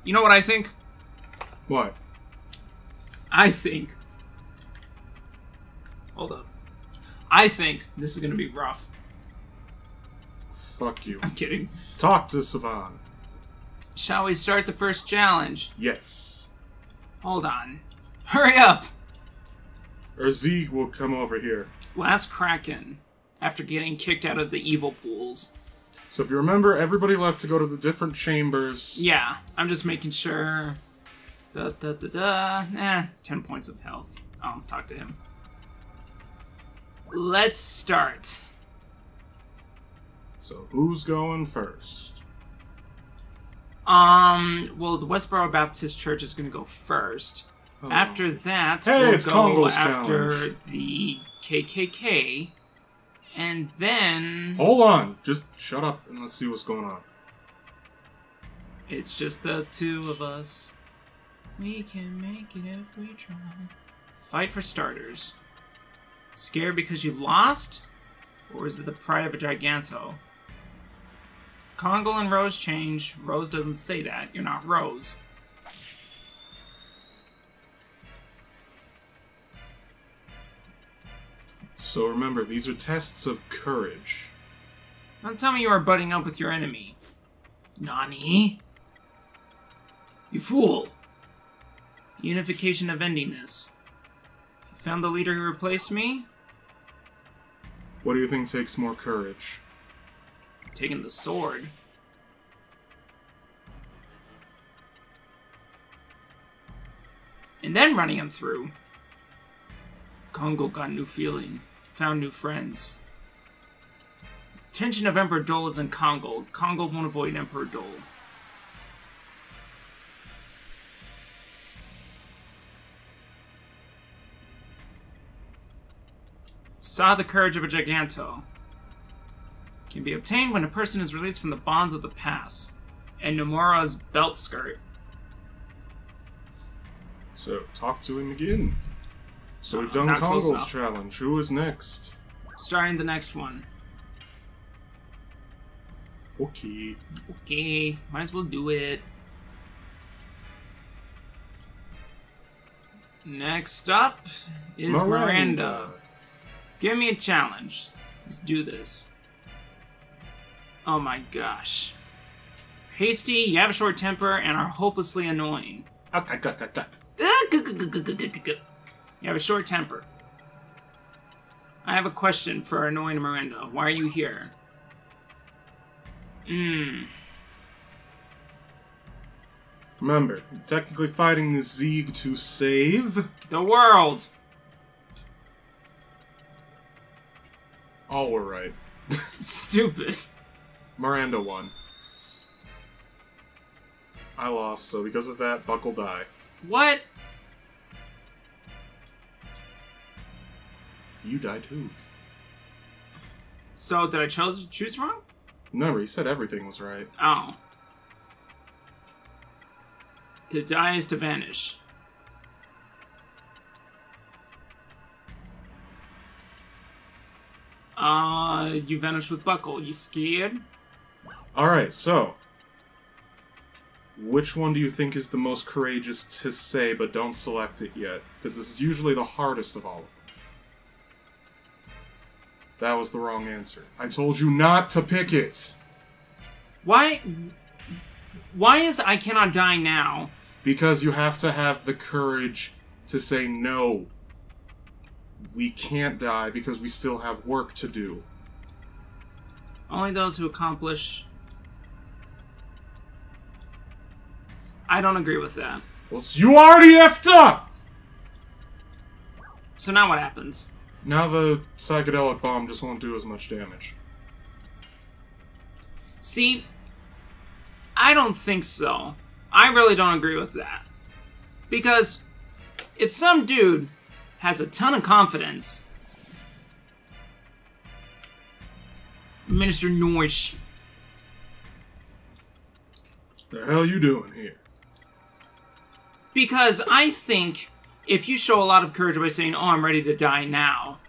You know what I think? What? I think... Hold up. I think this is going to be rough. Fuck you. I'm kidding. Talk to Savan. Shall we start the first challenge? Yes. Hold on. Hurry up! Or Zeke will come over here. Last Kraken, after getting kicked out of the evil pools. So if you remember, everybody left to go to the different chambers. Yeah, I'm just making sure. 10 points of health. I'll talk to him. Let's start. So who's going first? Well, the Westboro Baptist Church is going to go first. Oh. After that, hey, we'll it's go Congo's after challenge. the KKK. And then... Hold on. Just shut up and let's see what's going on. It's just the two of us. We can make it if we try. Fight for starters. Scared because you lost? Or is it the pride of a Giganto? Congo and Rose change. Rose doesn't say that. You're not Rose. So remember, these are tests of courage. Don't tell me you are butting up with your enemy. Nani? You fool. The unification of endingness. You found the leader who replaced me? What do you think takes more courage? Taking the sword. And then running him through. Congo got a new feeling. Found new friends. Tension of Emperor Dole is in Congo. Congo won't avoid Emperor Dole. Saw the courage of a Giganto. Can be obtained when a person is released from the bonds of the past. And Nomura's belt skirt. So, talk to him again. So we've done Not close Congo's enough. challenge. Who is next? Starting the next one. Okay. Okay, might as well do it. Next up is Miranda. Give me a challenge. Let's do this. Oh my gosh. Hasty, you have a short temper, and are hopelessly annoying. You have a short temper. I have a question for annoying Miranda. Why are you here? Remember, you're technically fighting the Zeeg to save The world! all were right. Stupid. Miranda won. I lost, so because of that, Buck will die. What? You die too. So, did I choose wrong? Remember, he said everything was right. Oh. To die is to vanish. You vanished with Buckle. You scared? Alright, so. Which one do you think is the most courageous to say, but don't select it yet? Because this is usually the hardest of all of them. That was the wrong answer. I told you not to pick it! Why is I cannot die now? Because you have to have the courage to say no. We can't die because we still have work to do. Only those who accomplish... I don't agree with that. Well, you already effed up! So now what happens? Now the psychedelic bomb just won't do as much damage. See, I don't think so. I really don't agree with that. Because if some dude has a ton of confidence, Minister Norsh, The hell you doing here? because I think if you show a lot of courage by saying, oh, I'm ready to die now,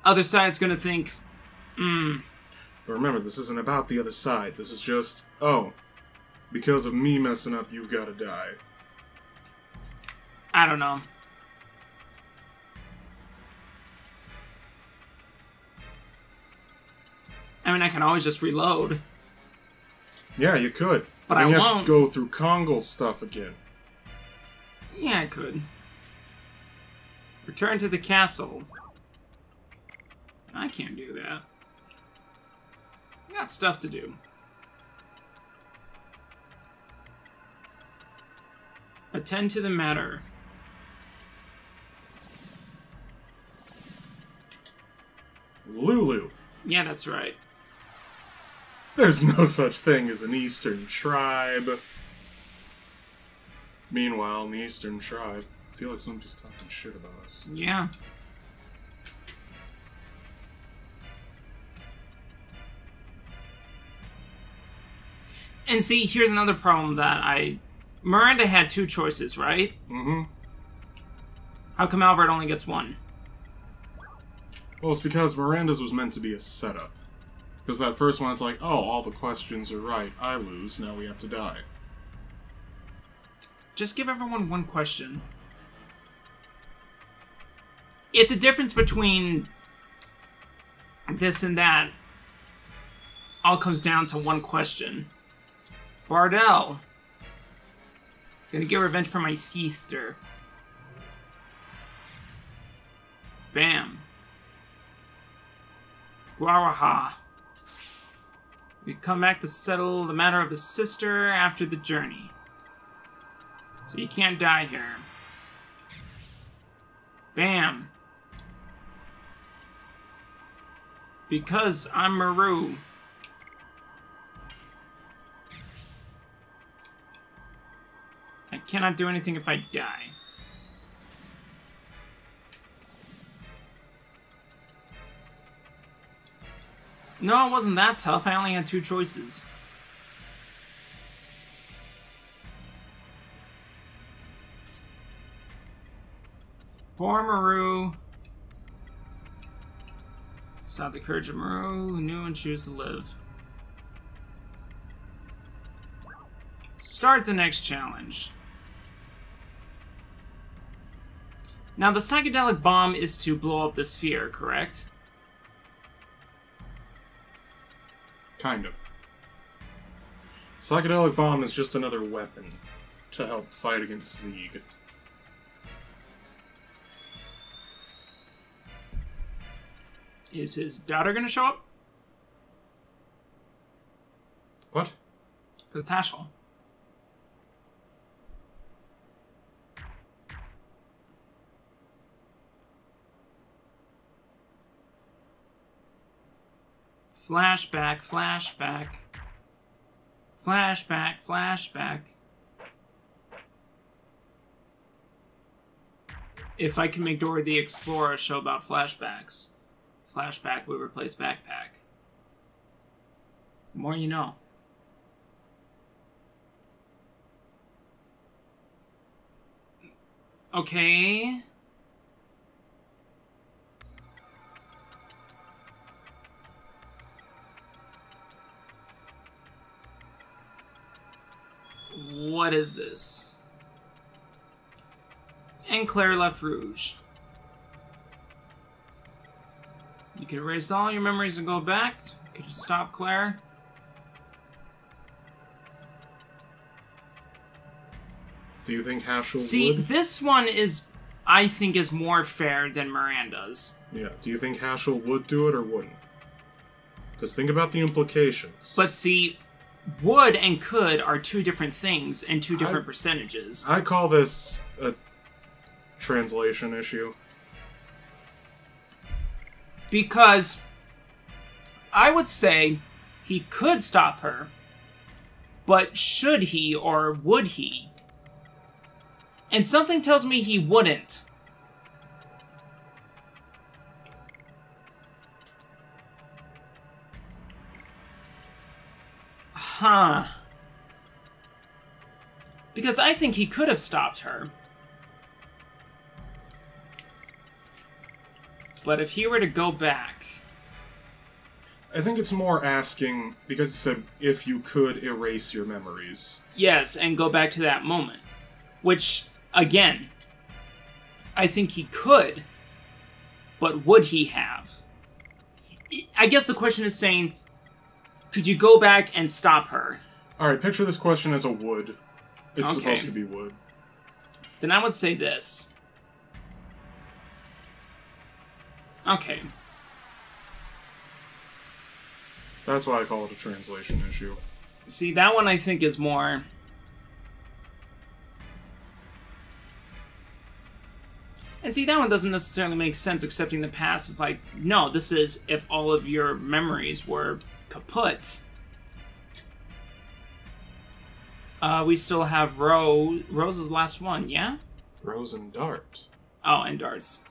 other side's gonna think, But remember, this isn't about the other side. This is just, oh, because of me messing up, you've got to die. I don't know. I mean, I can always just reload. Yeah, you could. But and I you won't. have to go through Kongal stuff again. Yeah, I could. Return to the castle. I can't do that. I got stuff to do. Attend to the matter. Lulu. Yeah, that's right. There's no such thing as an Eastern tribe. Meanwhile, in the Eastern tribe, I feel like somebody's talking shit about us. Yeah. And see, here's another problem that Miranda had 2 choices, right? Mm-hmm. How come Albert only gets 1? Well, it's because Miranda's was meant to be a setup. Because that first one, it's like, oh, all the questions are right. I lose, now we have to die. Just give everyone 1 question. If the difference between this and that all comes down to 1 question. Bardell. Gonna get revenge for my sister. Bam. Guaraha. We come back to settle the matter of his sister after the journey. So you can't die here. Bam. Because I'm Maru. I cannot do anything if I die. No, it wasn't that tough. I only had 2 choices. Poor Maru. Saw the courage of Maru, who knew and chose to live. Start the next challenge. Now, the psychedelic bomb is to blow up the sphere, correct? Kind of. Psychedelic bomb is just another weapon to help fight against Zeeg. Is his daughter gonna show up? What? For the Tashel. Flashback, flashback. Flashback, flashback. If I can make Dora the Explorer a show about flashbacks, flashback would replace backpack. The more you know. Okay. What is this? And Claire left Rouge. You can erase all your memories and go back. Could you stop, Claire? Do you think Haschel See, would? this one is, I think, is more fair than Miranda's. Yeah. Do you think Haschel would do it or wouldn't? Because think about the implications. But see, would and could are 2 different things and 2 different percentages. I call this a translation issue. Because I would say he could stop her, but should he or would he? And something tells me he wouldn't. Huh. Because I think he could have stopped her. But if he were to go back... I think it's more asking, because it said, if you could erase your memories. Yes, and go back to that moment. Which, again, I think he could, but would he have? I guess the question is saying, could you go back and stop her? Alright, picture this question as a would. It's Okay. supposed to be would. Then I would say this. Okay. That's why I call it a translation issue. See, that one I think is more... And see, that one doesn't necessarily make sense. Accepting the past is like, no, this is if all of your memories were kaput. We still have Rose. Rose is the last one, yeah? Rose and Dart. Oh, and Darts.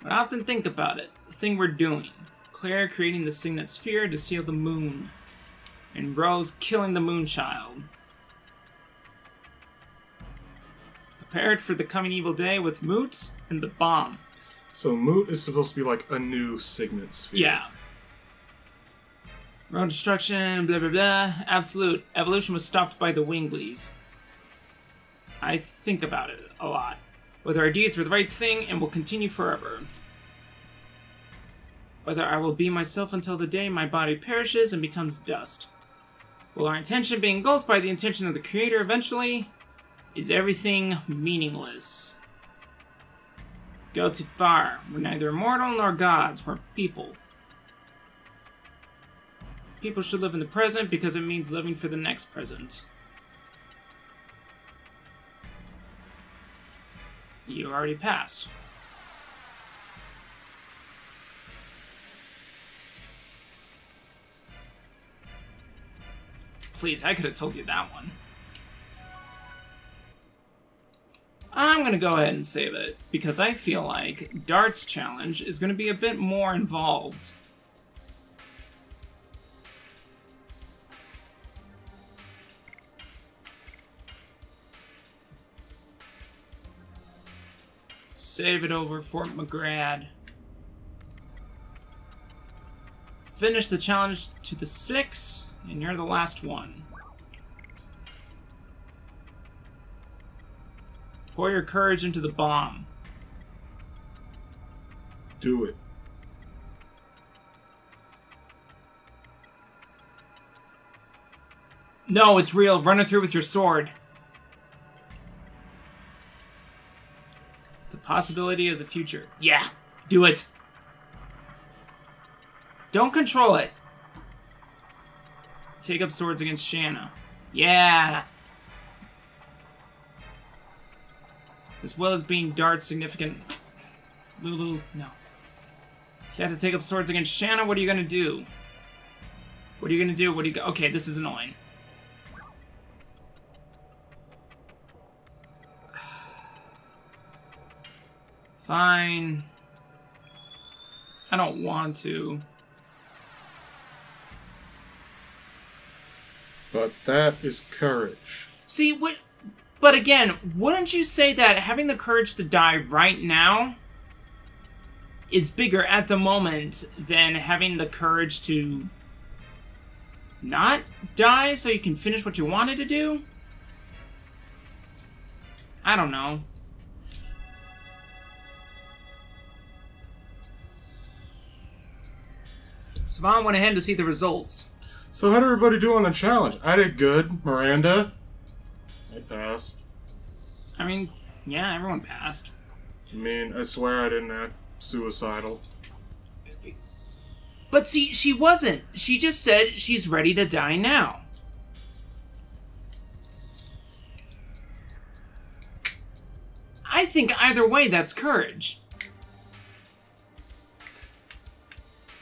But I often think about it. The thing we're doing. Claire creating the signet sphere to seal the moon. And Rose killing the Moonchild. Prepared for the coming evil day with Moot and the bomb. So Moot is supposed to be like a new signet sphere. Yeah. Road destruction, blah blah blah. Absolute. Evolution was stopped by the Winglies. I think about it a lot. Whether our deeds were the right thing and will continue forever. Whether I will be myself until the day my body perishes and becomes dust. Will our intention be engulfed by the intention of the Creator eventually? Is everything meaningless? Go too far. We're neither immortal nor gods. We're people. People should live in the present because it means living for the next present. You already passed. Please, I could have told you that one. I'm going to go ahead and save it, because I feel like Dart's challenge is going to be a bit more involved. Save it over Fort McGrad. Finish the challenge to the 6, and you're the last one. Pour your courage into the bomb. Do it. No, it's real. Run it through with your sword. It's the possibility of the future. Yeah, do it. Don't control it. Take up swords against Shanna. Yeah. As well as being Dart's significant... Lulu, no. You have to take up swords against Shanna, what are you gonna do? What are you gonna do? What do you... Okay, this is annoying. Fine. I don't want to. But that is courage. See, what... But again, wouldn't you say that having the courage to die right now is bigger at the moment than having the courage to not die so you can finish what you wanted to do? I don't know. So Vaughn went ahead to see the results. So how'd everybody do on the challenge? I did good. Miranda? I passed. I mean, yeah, everyone passed. I mean, I swear I didn't act suicidal. But see, she wasn't. She just said she's ready to die now. I think either way, that's courage.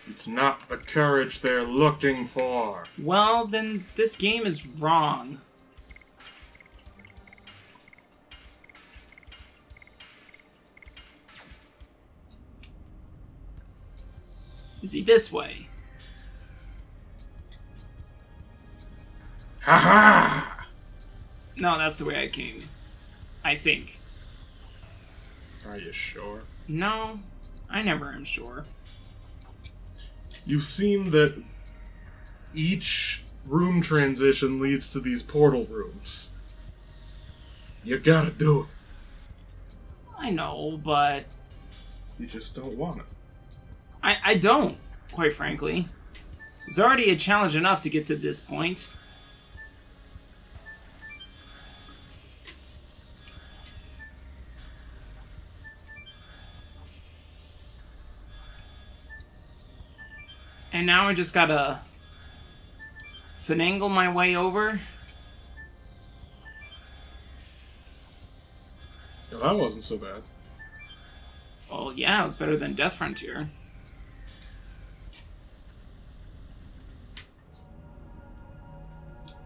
It's not the courage they're looking for. Well, then this game is wrong. You see, this way. Ha-ha! No, that's the way I came. I think. Are you sure? No. I never am sure. You've seen that each room transition leads to these portal rooms. You gotta do it. I know, but... You just don't want it. I don't, quite frankly. It's already a challenge enough to get to this point. And now I just gotta finagle my way over. Yeah, that wasn't so bad. Well, yeah, it was better than Death Frontier.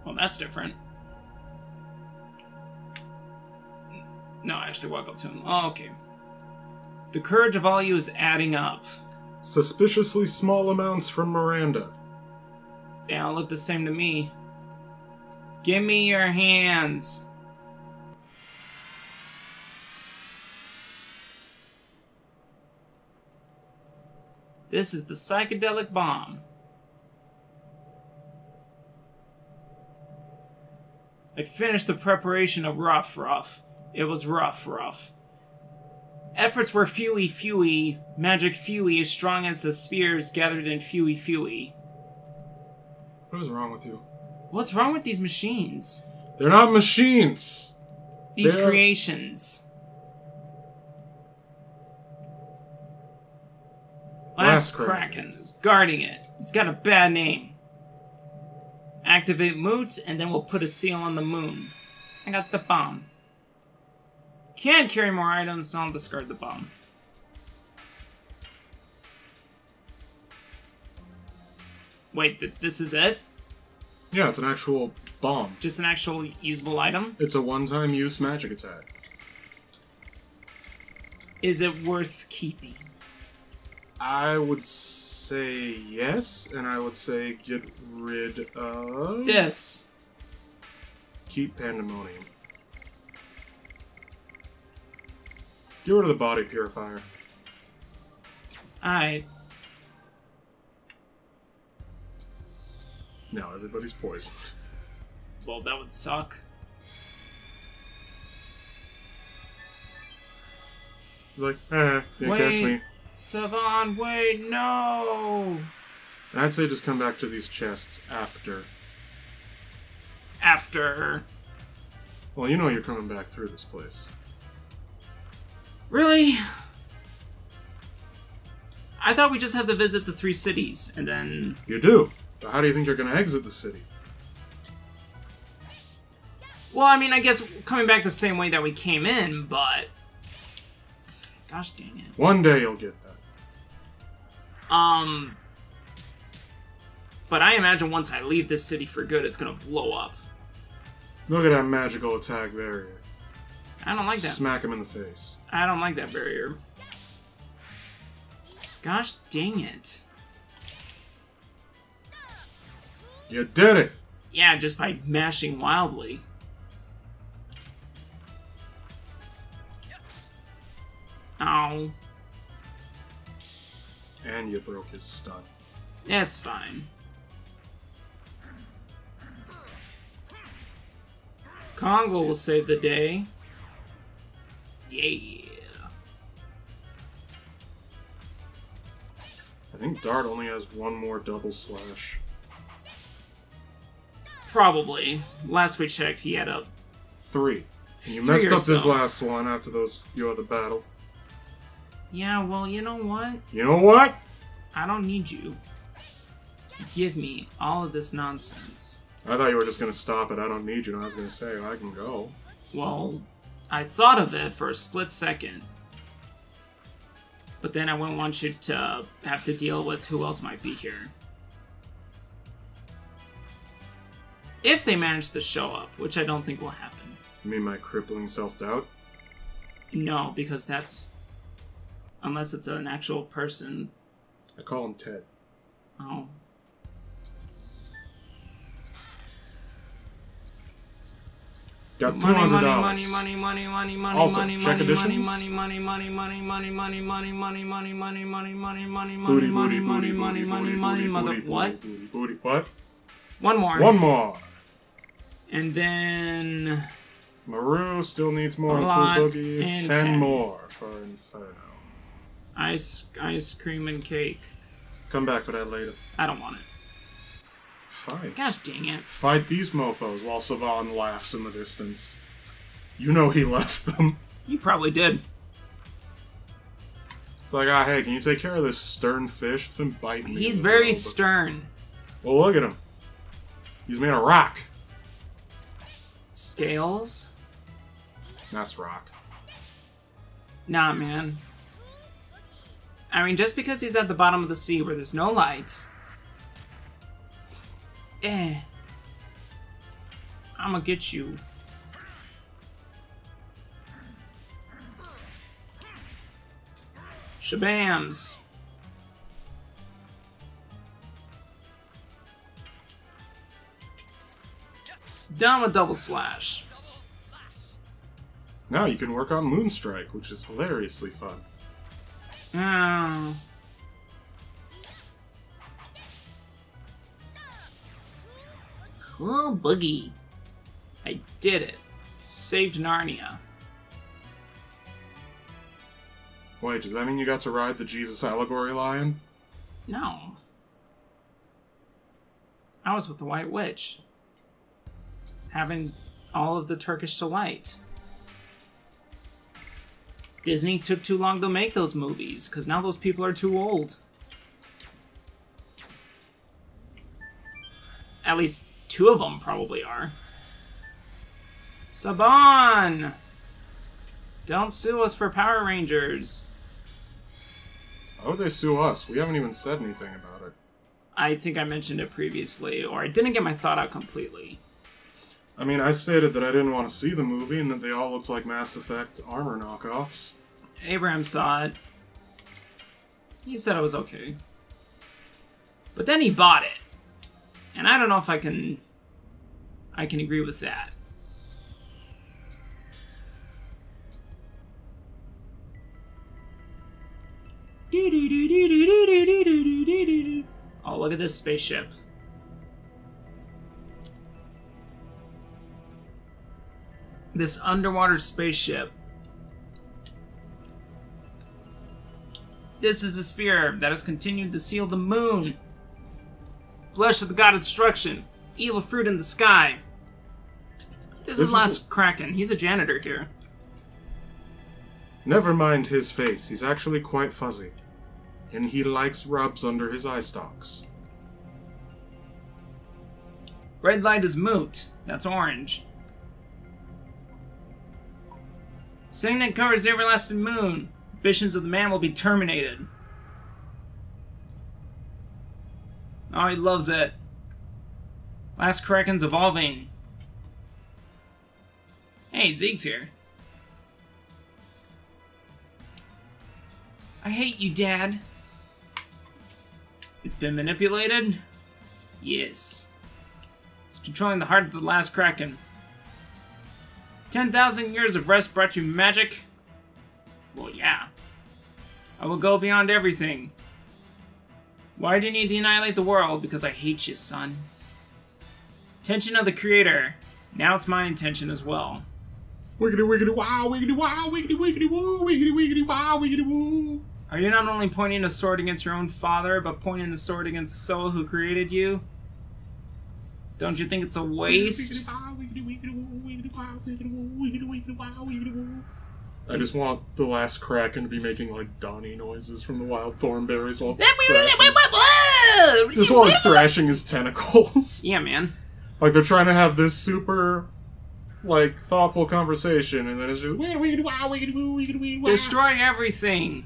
Well, that's different. No, actually walk up to him. Oh, okay. The courage of all you is adding up. Suspiciously small amounts from Miranda. They all look the same to me. Give me your hands. This is the psychedelic bomb. I finished the preparation of Rough. It was rough. Efforts were fewy. Magic fewy as strong as the spheres gathered in fewy. What is wrong with you? What's wrong with these machines? They're not machines! These creations. Last Kraken is guarding it. He's got a bad name. Activate moots, and then we'll put a seal on the moon. I got the bomb. Can't carry more items, so I'll discard the bomb. Wait, this is it? Yeah, it's an actual bomb. Just an actual usable item? It's a one-time use magic attack. Is it worth keeping? I would say yes, and I would say get rid of... This. Keep Pandemonium. Get rid of the body purifier. Alright. Now everybody's poisoned. Well, that would suck. He's like, can't catch me. Savon, wait, no! And I'd say just come back to these chests after. After. Well, you know you're coming back through this place. Really? I thought we just have to visit the 3 cities, and then... You do. But how do you think you're going to exit the city? Well, I mean, I guess coming back the same way that we came in, but... Gosh dang it. One day you'll get that. But I imagine once I leave this city for good, it's gonna blow up. Look at that magical attack barrier. I don't like that. Smack him in the face. I don't like that barrier. Gosh dang it. You did it! Yeah, just by mashing wildly. Ow. And you broke his stun. That's fine. Congo will save the day. Yeah. I think Dart only has one more double slash. Probably. Last we checked, he had a... 3. And you 3 messed or up this so. last one after those few other battles. Yeah, well, you know what? You know what? I don't need you to give me all of this nonsense. I thought you were just going to stop it. I don't need you. And I was going to say, I can go. Well, I thought of it for a split second. But then I wouldn't want you to have to deal with who else might be here. If they manage to show up, which I don't think will happen. You mean my crippling self-doubt? No, because that's... Unless it's an actual person. I call him Ted. Oh. Got $200. Money, money, money, money, money, money, Also, money, check money, editions. money, money, money, money, money, money, money, money, money, money, money, money, money, Booty, money, booty, money, booty, money, booty, money, booty, mother. booty, What? booty, booty. What? One more. One more. And then Maru still needs more on Lot Cool Boogie. and 10 more for Inferno. ice cream and cake. Come back for that later. I don't want it. Fine. Gosh dang it. Fight these mofos while Savan laughs in the distance. You know he left them. You probably did. It's like, hey, can you take care of this stern fish? It's been biting me. He's in the very middle, stern. Well, look at him. He's made of rock. Scales? That's rock. Nah, man. I mean, just because he's at the bottom of the sea where there's no light... I'ma get you. Shabams. Done with double slash. Now you can work on Moonstrike, which is hilariously fun. Oh. Cool boogie. I did it. Saved Narnia. Wait, does that mean you got to ride the Jesus Allegory Lion? No. I was with the White Witch. Having all of the Turkish delight. Disney took too long to make those movies, because now those people are too old. At least 2 of them probably are. Saban! Don't sue us for Power Rangers. Why would they sue us? We haven't even said anything about it. I think I mentioned it previously, or I didn't get my thought out completely. I mean, I stated that I didn't want to see the movie and that they all looked like Mass Effect armor knockoffs. Abraham saw it. He said it was okay. But then he bought it. And I don't know if I can agree with that. Oh, look at this spaceship. This underwater spaceship. This is the sphere that has continued to seal the moon. Flesh of the god of destruction. Evil fruit in the sky. This is Last Kraken. He's a janitor here. Never mind his face. He's actually quite fuzzy. And he likes rubs under his eye stalks. Red light is moot. That's orange. Signet covers the everlasting moon. Ambitions of the man will be terminated. Oh, he loves it. Last Kraken's evolving. Hey, Zeke's here. I hate you, Dad. It's been manipulated? Yes. It's controlling the heart of the last Kraken. 10,000 years of rest brought you magic? Well, yeah. I will go beyond everything. Why do you need to annihilate the world? Because I hate you, son. Intention of the creator. Now it's my intention as well. Wiggity wiggity wow, wiggity wow, wiggity wiggity woo, wiggity wiggity wow, wiggity woo. Are you not only pointing a sword against your own father, but pointing the sword against Soul who created you? Don't you think it's a waste? I just want the last Kraken to be making like Donnie noises from the wild thornberries while just while he's thrashing his tentacles. Yeah, man. Like they're trying to have this super like thoughtful conversation, and then it's just destroy everything.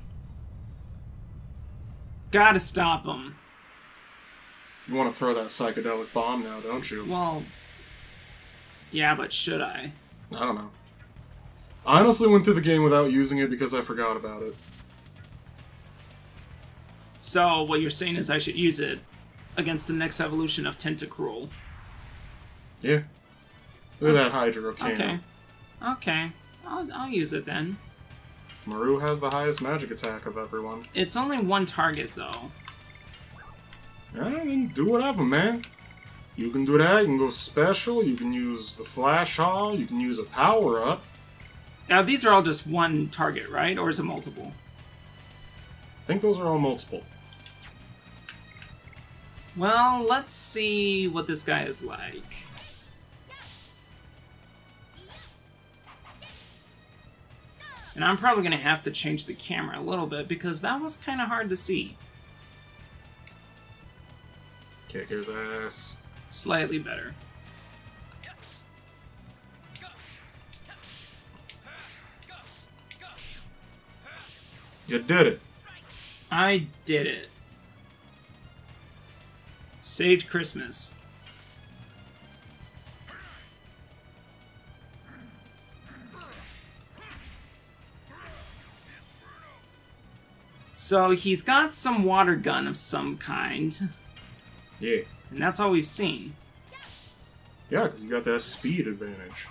Gotta stop him. You want to throw that psychedelic bomb now, don't you? Well, yeah, but should I? I don't know. I honestly went through the game without using it because I forgot about it. So, what you're saying is I should use it against the next evolution of Tentacruel. Yeah. Look at that Hydro Cannon. Okay. Okay. I'll use it then. Maru has the highest magic attack of everyone. It's only one target, though. Yeah, then do whatever, man. You can do that, you can go special, you can use the Flash Haul, you can use a power-up. Now, these are all just one target, right? Or is it multiple? I think those are all multiple. Well, let's see what this guy is like. And I'm probably going to have to change the camera a little bit because that was kind of hard to see. Kick his ass. Slightly better. You did it. I did it. Saved Christmas. So he's got some water gun of some kind. Yeah. And that's all we've seen. Yeah, because you got that speed advantage.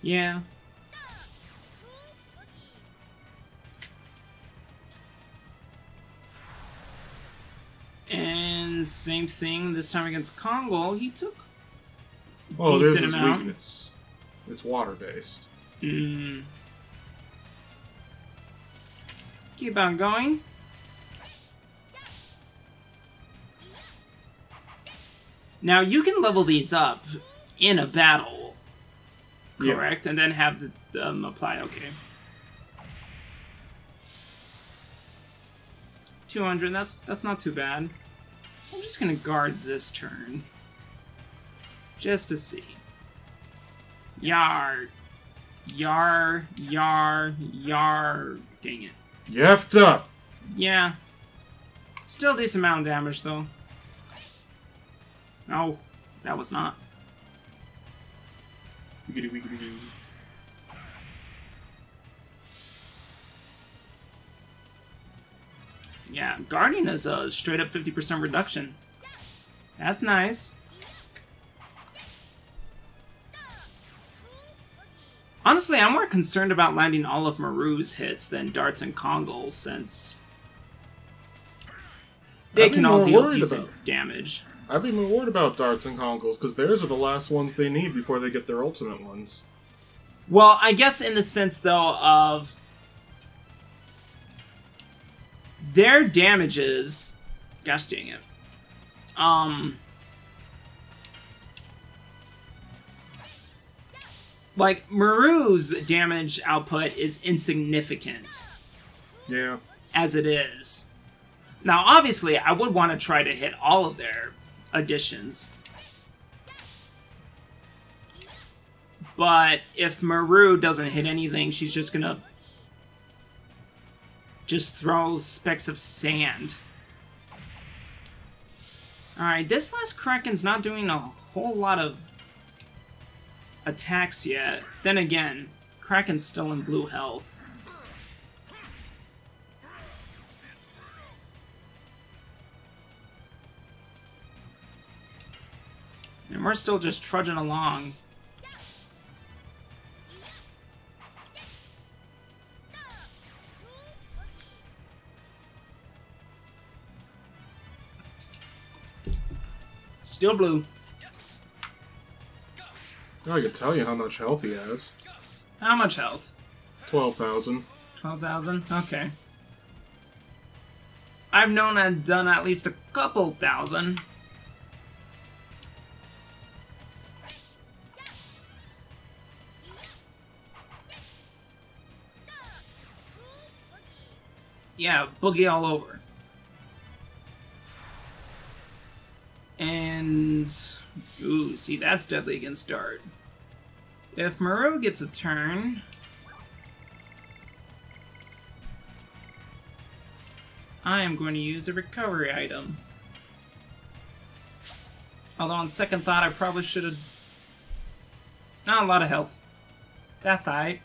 Yeah. And same thing this time against Kongol. He took Oh, there's decent his amount. weakness. It's water-based. Keep on going. Now you can level these up in a battle, correct? Yeah. And then have them apply. Okay. 200. That's not too bad. I'm just gonna guard this turn, just to see. Yar, yar, yar, yar. Dang it. You effed up. Yeah. Still decent amount of damage though. No, that was not. Wiggity wiggity doo. Yeah, Guardian is a straight up 50% reduction. That's nice. Honestly, I'm more concerned about landing all of Maru's hits than Darts and Kongol, since they can all deal decent damage. I'd be more worried about Darts and Kongols, because theirs are the last ones they need before they get their ultimate ones. Well, I guess in the sense, though, of their damages... Gosh dang it. Like, Maru's damage output is insignificant. Yeah. As it is. Now, obviously, I would want to try to hit all of their additions. But if Maru doesn't hit anything, she's just gonna just throw specks of sand. Alright, this last Kraken's not doing a whole lot of attacks yet. Then again, Kraken's still in blue health. And we're still just trudging along. Still blue. I can tell you how much health he has. How much health? 12,000. 12,000? Okay. I've known I've done at least a couple thousand. Yeah, boogie all over. And... ooh, see, that's deadly against Dart. If Maru gets a turn... I am going to use a recovery item. Although on second thought, I probably should have... Not a lot of health. That's alright.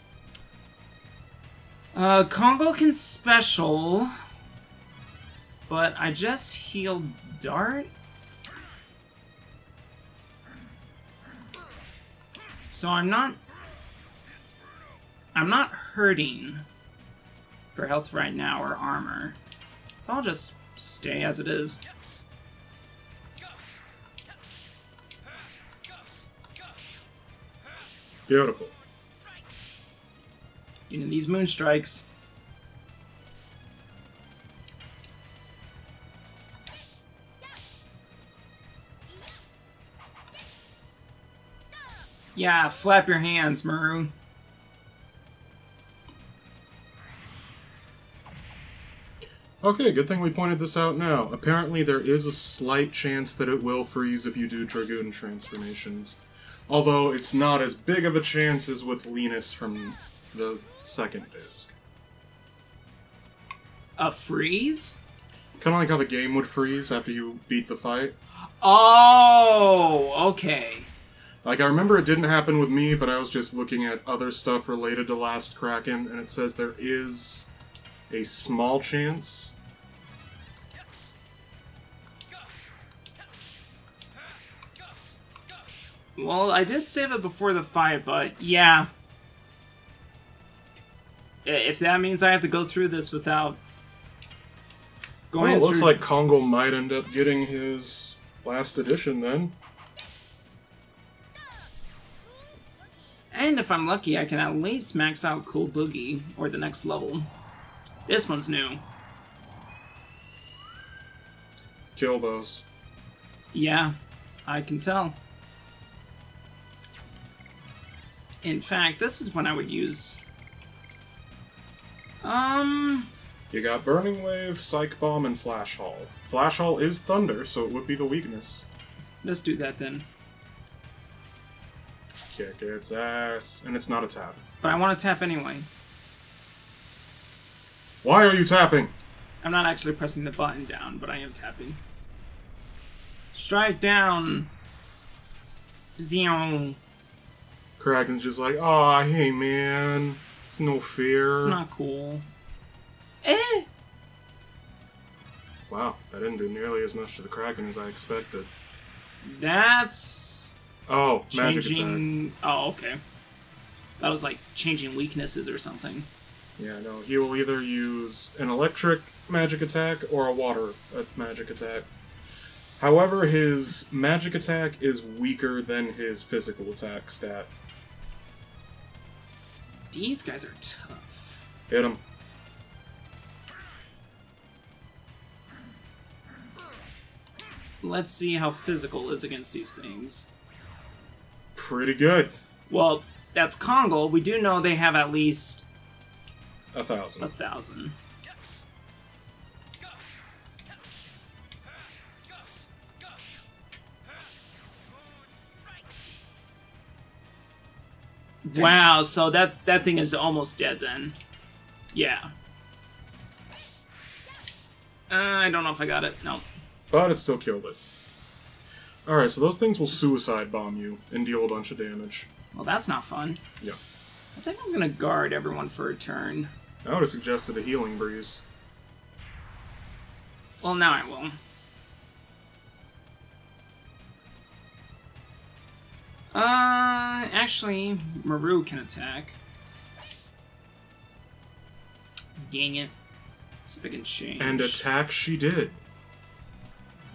Kongo can special, but I just healed Dart. So I'm not hurting for health right now or armor. So I'll just stay as it is. Beautiful. You know, these moon strikes. Yeah, flap your hands, Maru. Okay, good thing we pointed this out now. Apparently there is a slight chance that it will freeze if you do Dragoon transformations. Although it's not as big of a chance as with Linus from the second disc. A freeze? Kind of like how the game would freeze after you beat the fight. Oh, okay. Like, I remember it didn't happen with me, but I was just looking at other stuff related to Last Kraken, and it says there is a small chance. Well, I did save it before the fight, but yeah. If that means I have to go through this without going Well, it looks through... like Kongo might end up getting his last edition then. And if I'm lucky, I can at least max out Cool Boogie, or the next level. This one's new. Kill those. Yeah, I can tell. In fact, this is when I would use... You got Burning Wave, Psych Bomb, and Flash Haul. Flash Haul is Thunder, so it would be the weakness. Let's do that then. Kick its ass. And it's not a tap. But I want to tap anyway. Why are you tapping? I'm not actually pressing the button down, but I am tapping. Strike down! Zeong. Kraken's just like, aw, hey man. It's no fair. It's not cool. Eh! Wow, that didn't do nearly as much to the Kraken as I expected. That's... Oh, magic attack. changing... Oh, okay. That was like changing weaknesses or something. Yeah, no, he will either use an electric magic attack or a water magic attack. However, his magic attack is weaker than his physical attack stat. These guys are tough. Hit him. Let's see how physical is against these things. Pretty good. Well, that's Kongo. We do know they have at least... 1,000. 1,000. Wow, so that thing is almost dead then. Yeah. I don't know if I got it. No. But it still killed it. Alright, so those things will suicide bomb you and deal a bunch of damage. Well, that's not fun. Yeah. I think I'm gonna guard everyone for a turn. I would have suggested a healing breeze. Well, now I will. Actually, Maru can attack. Dang it. See if I can change. And attack she did.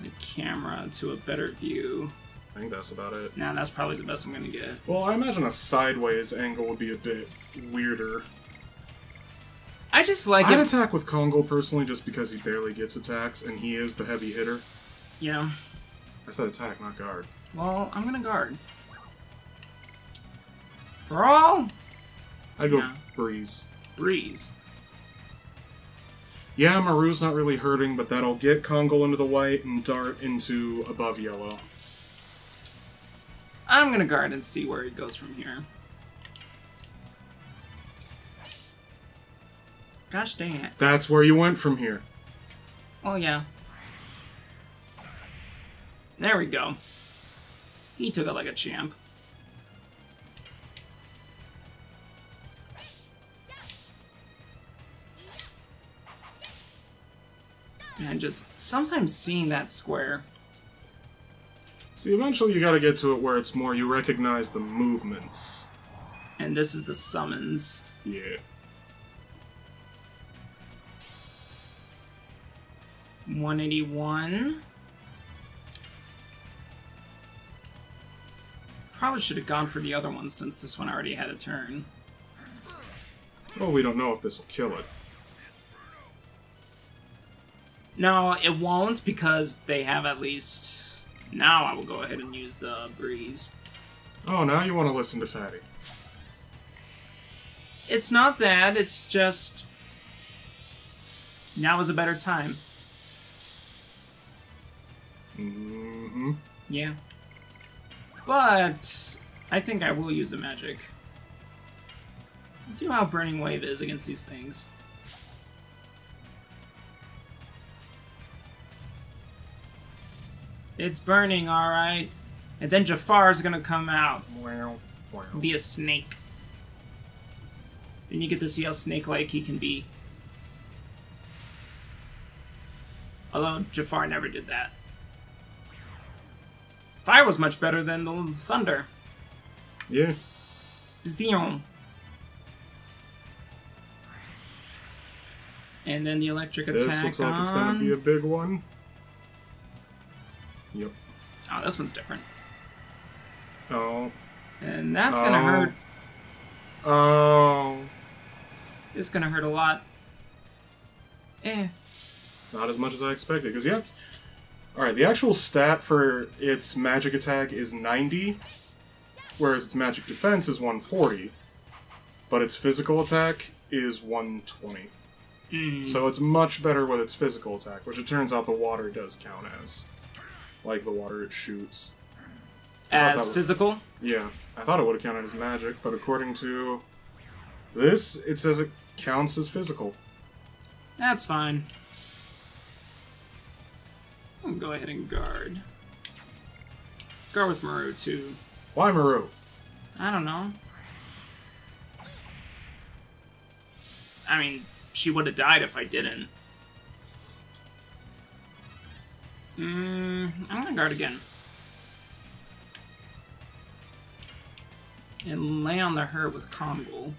The camera to a better view. I think that's about it. Nah, that's probably the best I'm gonna get. Well, I imagine a sideways angle would be a bit weirder. I just like I'd it. attack with Kongo personally just because he barely gets attacks and he is the heavy hitter. Yeah. I said attack, not guard. Well, I'm gonna guard. For all? I'd go Yeah. breeze. Breeze. Yeah, Maru's not really hurting, but that'll get Kongo into the white and Dart into above yellow. I'm gonna guard and see where it goes from here. Gosh dang it. That's where you went from here. Oh yeah. There we go. He took it like a champ. And just sometimes seeing that square. See, eventually you gotta get to it where it's more you recognize the movements. And this is the summons. Yeah. 181. Probably should have gone for the other one since this one already had a turn. Well, we don't know if this will kill it. No, it won't because they have at least... Now I will go ahead and use the breeze. Oh, now you want to listen to Fatty. It's not that, it's just... Now is a better time. Mm-hmm. Yeah. But... I think I will use a magic. Let's see how Burning Wave is against these things. It's burning, alright. And then Jafar's gonna come out. Be a snake. Then you get to see how snake-like he can be. Although Jafar never did that. Fire was much better than the thunder. Yeah. Zion. And then the electric attack. This looks like it's gonna be a big one. Yep. Oh, this one's different. Oh. And that's gonna hurt. Oh. It's gonna hurt a lot. Eh. Not as much as I expected, because yeah. Alright, the actual stat for its magic attack is 90, whereas its magic defense is 140, but its physical attack is 120. So it's much better with its physical attack, which it turns out the water does count as. Like the water it shoots. As physical? Yeah. I thought it would have counted as magic, but according to this, it says it counts as physical. That's fine. I'll go ahead and guard. Guard with Maru, too. Why Maru? I don't know. I mean, she would have died if I didn't. I'm gonna guard again. And lay on the hurt with Kongol.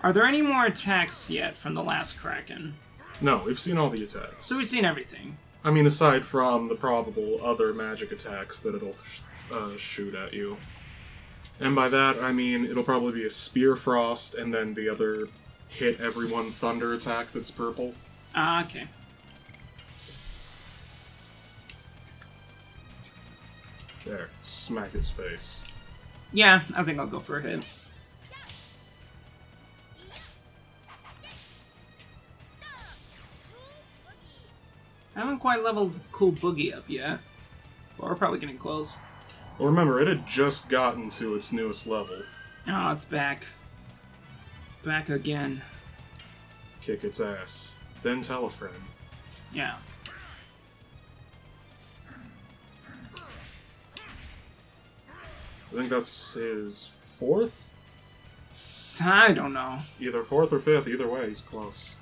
Are there any more attacks yet from the last Kraken? No, we've seen all the attacks. So we've seen everything. I mean, aside from the probable other magic attacks that it'll shoot at you. And by that, I mean it'll probably be a Spear Frost, and then the other hit everyone thunder attack that's purple. Okay. There, smack its face. Yeah, I think I'll go for a hit. I haven't quite leveled Cool Boogie up yet. But we're probably getting close. Well, remember, it had just gotten to its newest level. Oh, it's back. Back again. Kick its ass. Then tell a friend. Yeah. I think that's his fourth? I don't know. Either fourth or fifth, either way, he's close.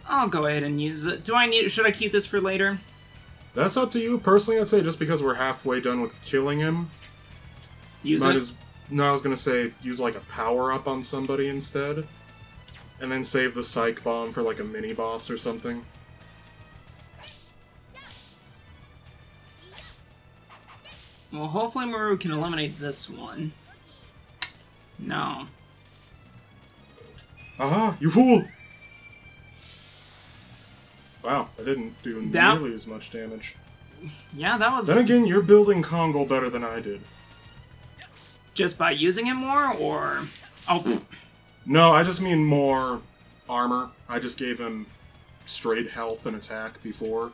I'll go ahead and use it. Should I keep this for later? That's up to you. Personally, I'd say just because we're halfway done with killing him, Use it? No, I was gonna say use like a power-up on somebody instead. And then save the Psych Bomb for like a mini-boss or something. Well, hopefully Maru can eliminate this one. No. Aha! You fool! Wow, I didn't do nearly as much damage. Yeah, that was... Then again, you're building Kongol better than I did. Just by using him more, or... Oh, pfft. No, I just mean more armor. I just gave him straight health and attack before.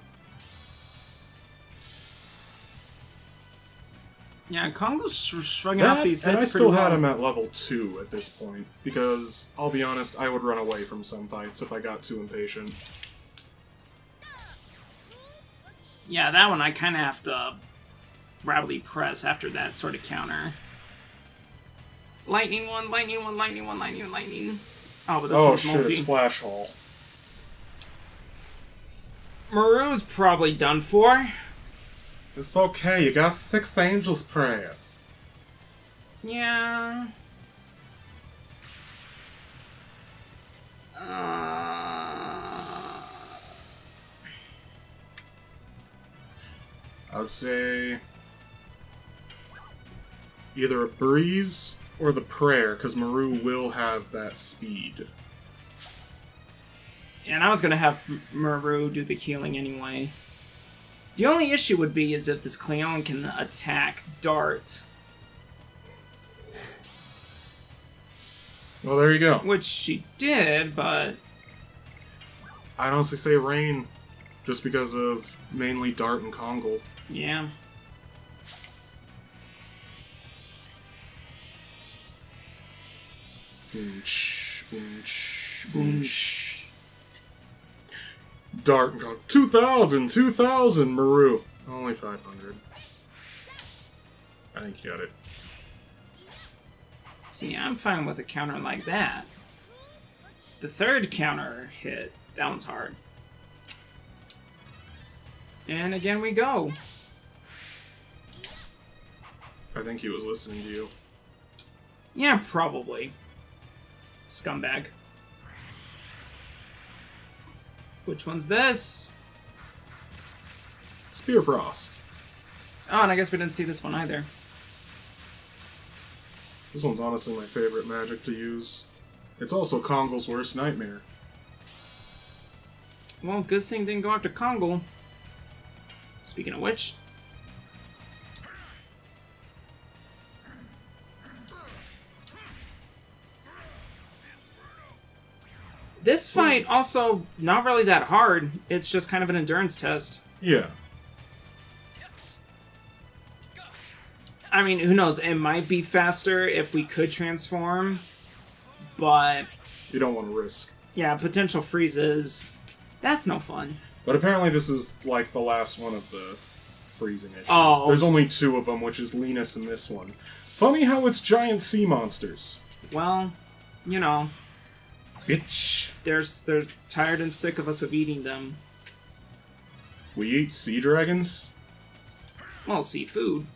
Yeah, Kongo's shrugging off these hits and I pretty still well. had him at level 2 at this point, because, I'll be honest, I would run away from some fights if I got too impatient. Yeah, that one I kind of have to rapidly press after that sort of counter. Lightning one, lightning one, lightning one, lightning one, lightning. Oh, but this one's shit, multi. it's Flash Hall. Maru's probably done for. It's okay, you got 6 Angel's Prayers. Yeah. I would say either a breeze or the prayer, because Maru will have that speed. And I was gonna have Maru do the healing anyway. The only issue would be is if this Cleon can attack Dart. Well, there you go. Which she did, but... I'd honestly say Rain, just because of mainly Dart and Kongle. Yeah. Boonch, boonch, boonch. Dart and Kongle. 2,000, Maru. Only 500. I think you got it. See, I'm fine with a counter like that. The third counter hit, that one's hard. And again we go. I think he was listening to you. Yeah, probably. Scumbag. Which one's this? Spear Frost. Oh, and I guess we didn't see this one either. This one's honestly my favorite magic to use. It's also Kongle's worst nightmare. Well, good thing didn't go after Kongle. Speaking of which... This fight also not really that hard. It's just kind of an endurance test. Yeah. I mean, who knows? It might be faster if we could transform, but... You don't want to risk. Yeah, potential freezes. That's no fun. But apparently this is, like, the last one of the freezing issues. Oh, there's only 2 of them, which is Linus and this one. Funny how it's giant sea monsters. Well, you know... Bitch. They're tired and sick of us of eating them. We eat sea dragons? Well, seafood.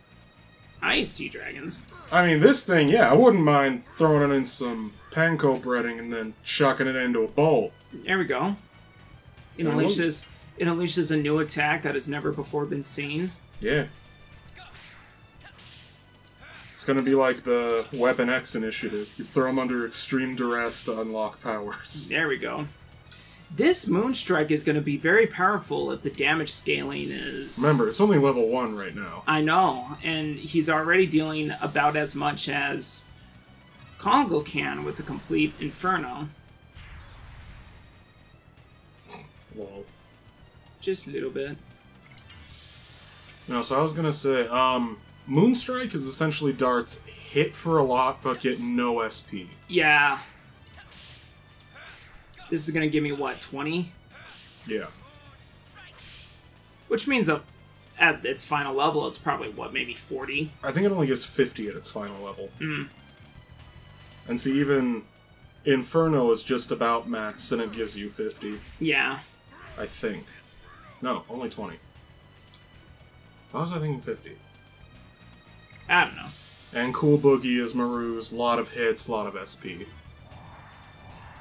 I eat sea dragons. I mean, this thing, yeah, I wouldn't mind throwing it in some panko breading and then chucking it into a bowl. There we go. It unleashes a new attack that has never before been seen. Yeah. It's gonna be like the Weapon X initiative. You throw them under extreme duress to unlock powers. There we go. This Moonstrike is going to be very powerful if the damage scaling is... Remember, it's only level 1 right now. I know, and he's already dealing about as much as Kongle can with the complete Inferno. Lol. Just a little bit. No, so I was gonna say, Moonstrike is essentially Dart's hit for a lot, but get no SP. Yeah. This is going to give me, what, 20? Yeah. Which means at its final level, it's probably, what, maybe 40? I think it only gives 50 at its final level. Mm. And see, even Inferno is just about max, and it gives you 50. Yeah. I think. No, only 20. Why was I thinking 50? I don't know. And Cool Boogie is Maru's, lot of hits, lot of SP.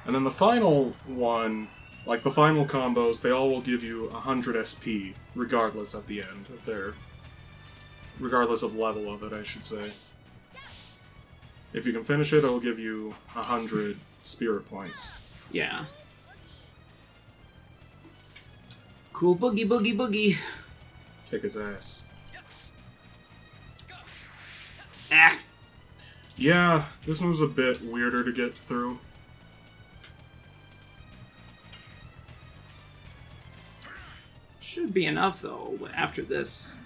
And then the final one, like the final combos, they all will give you 100 SP, regardless at the end of their... Regardless of level of it, I should say. If you can finish it, it'll give you 100 spirit points. Yeah. Cool Boogie Boogie Boogie. Kick his ass. Ah. Yeah, this move's a bit weirder to get through. Should be enough, though, after this.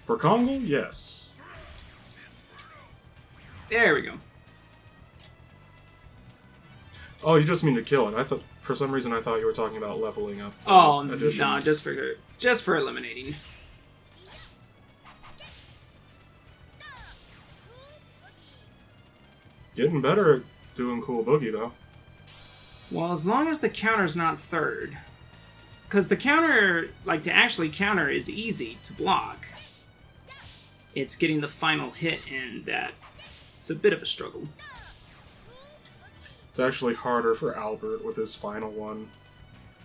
For Kongle, yes. There we go. Oh, you just mean to kill it. I thought, for some reason, I thought you were talking about leveling up. Oh, additions. no, just for eliminating. Getting better at doing Cool Boogie, though. Well, as long as the counter's not third. Because the counter, like, to actually counter is easy to block. It's getting the final hit in that It's a bit of a struggle. It's actually harder for Albert with his final one.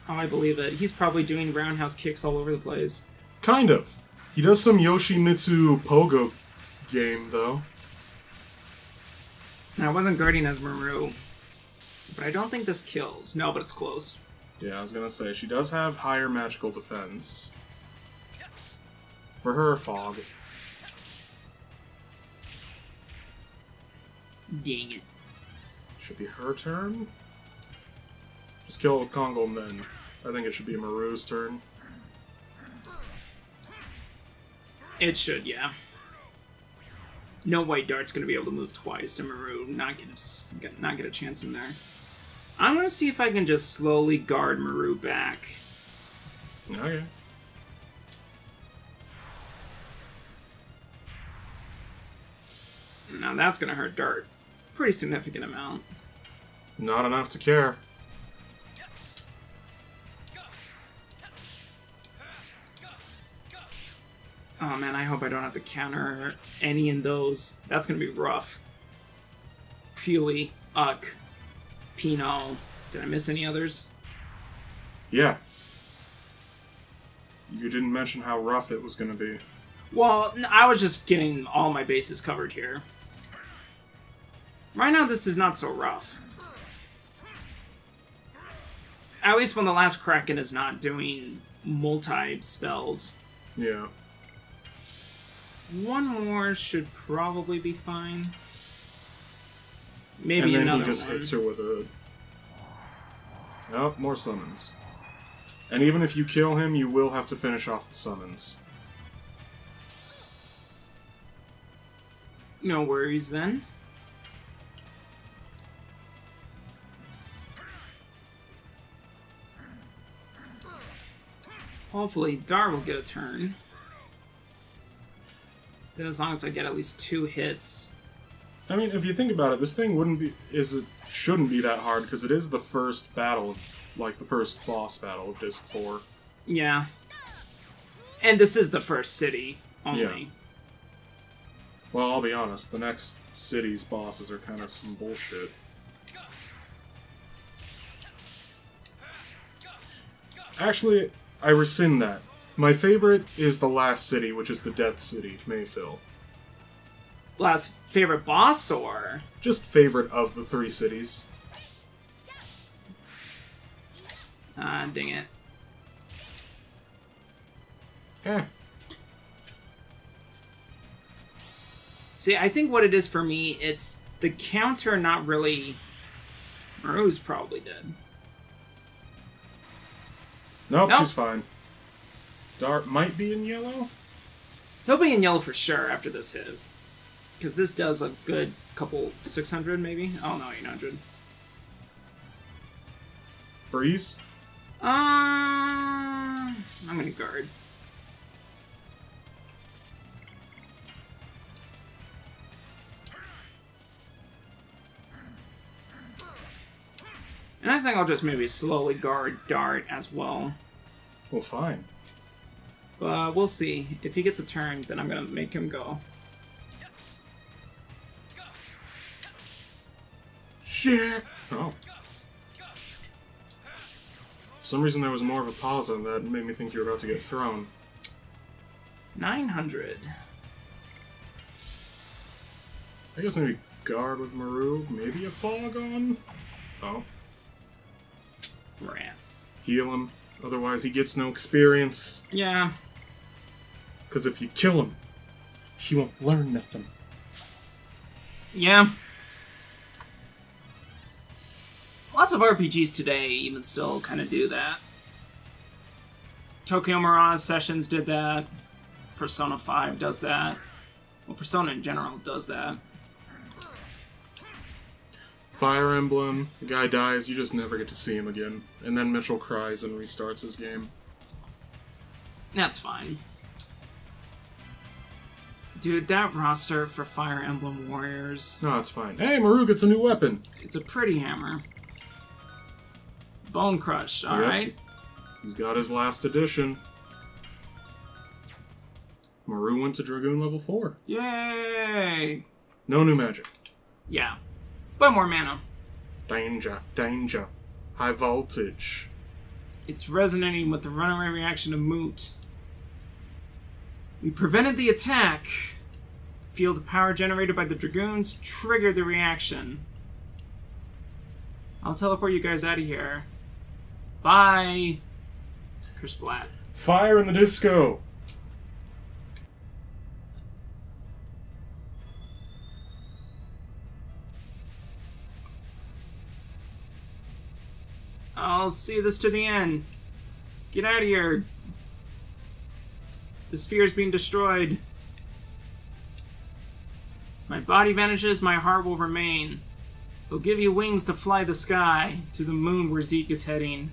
Oh, I believe it. He's probably doing roundhouse kicks all over the place. Kind of. He does some Yoshimitsu Pogo game, though. Now, I wasn't guarding as Maru, but I don't think this kills. No, but it's close. Yeah, I was gonna say, she does have higher magical defense. For her, Fog. Dang it. Should be her turn? Just kill it with Congo and then. I think it should be Maru's turn. It should, yeah. No white dart's gonna be able to move twice, and Maru not get a chance in there. I'm gonna see if I can just slowly guard Maru back. Okay. Now that's gonna hurt Dart. Pretty significant amount. Not enough to care. Oh man, I hope I don't have to counter any in those. That's gonna be rough. Fuey, Uck, Pino. Did I miss any others? Yeah. You didn't mention how rough it was gonna be. Well, I was just getting all my bases covered here. Right now, this is not so rough. At least when the last Kraken is not doing multi-spells. Yeah. One more should probably be fine. Maybe and then another he just one. hits her with a... Oh, more summons. And even if you kill him, you will have to finish off the summons. No worries then. Hopefully Dar will get a turn. Then as long as I get at least 2 hits. I mean, if you think about it, this thing shouldn't be that hard, because it is the first battle, like the first boss battle of Disc 4. Yeah. And this is the first city, only. Yeah. Well, I'll be honest, the next city's bosses are kind of some bullshit. Actually, I rescind that. My favorite is the last city, which is the Death City, Mayfill. Last favorite boss, or? Just favorite of the 3 cities. Ah, dang it. Eh. See, I think what it is for me, it's the counter not really... Maru's probably dead. Nope, Nope. she's fine. Dart might be in yellow? He'll be in yellow for sure after this hit. Because this does a good couple 600 maybe? Oh no, 800. Breeze? I'm gonna guard. And I think I'll just maybe slowly guard Dart as well. Well, fine. But we'll see. If he gets a turn, then I'm gonna make him go. Shit! Oh. For some reason there was more of a pause on that and made me think you were about to get thrown. 900. I guess maybe guard with Maru, maybe a fog on? Oh. Rats. Heal him, otherwise he gets no experience. Yeah. Because if you kill him, he won't learn nothing. Yeah. Lots of RPGs today even still kind of do that. Tokyo Mirage Sessions did that. Persona 5 does that. Well, Persona in general does that. Fire Emblem, the guy dies, you just never get to see him again. And then Mitchell cries and restarts his game. That's fine. Dude, that roster for Fire Emblem Warriors... No, it's fine. Hey, Maru gets a new weapon! It's a pretty hammer. Bone Crush, alright? Yep. He's got his last edition. Maru went to Dragoon level 4. Yay! No new magic. Yeah. But more mana. Danger, danger. High voltage. It's resonating with the runaway reaction of Moot. We prevented the attack. Feel the power generated by the Dragoons trigger the reaction. I'll teleport you guys out of here. Bye. Kersplat. Fire in the disco! I'll see this to the end. Get out of here. The sphere is being destroyed. My body vanishes, my heart will remain. It'll give you wings to fly the sky, to the moon where Zeke is heading.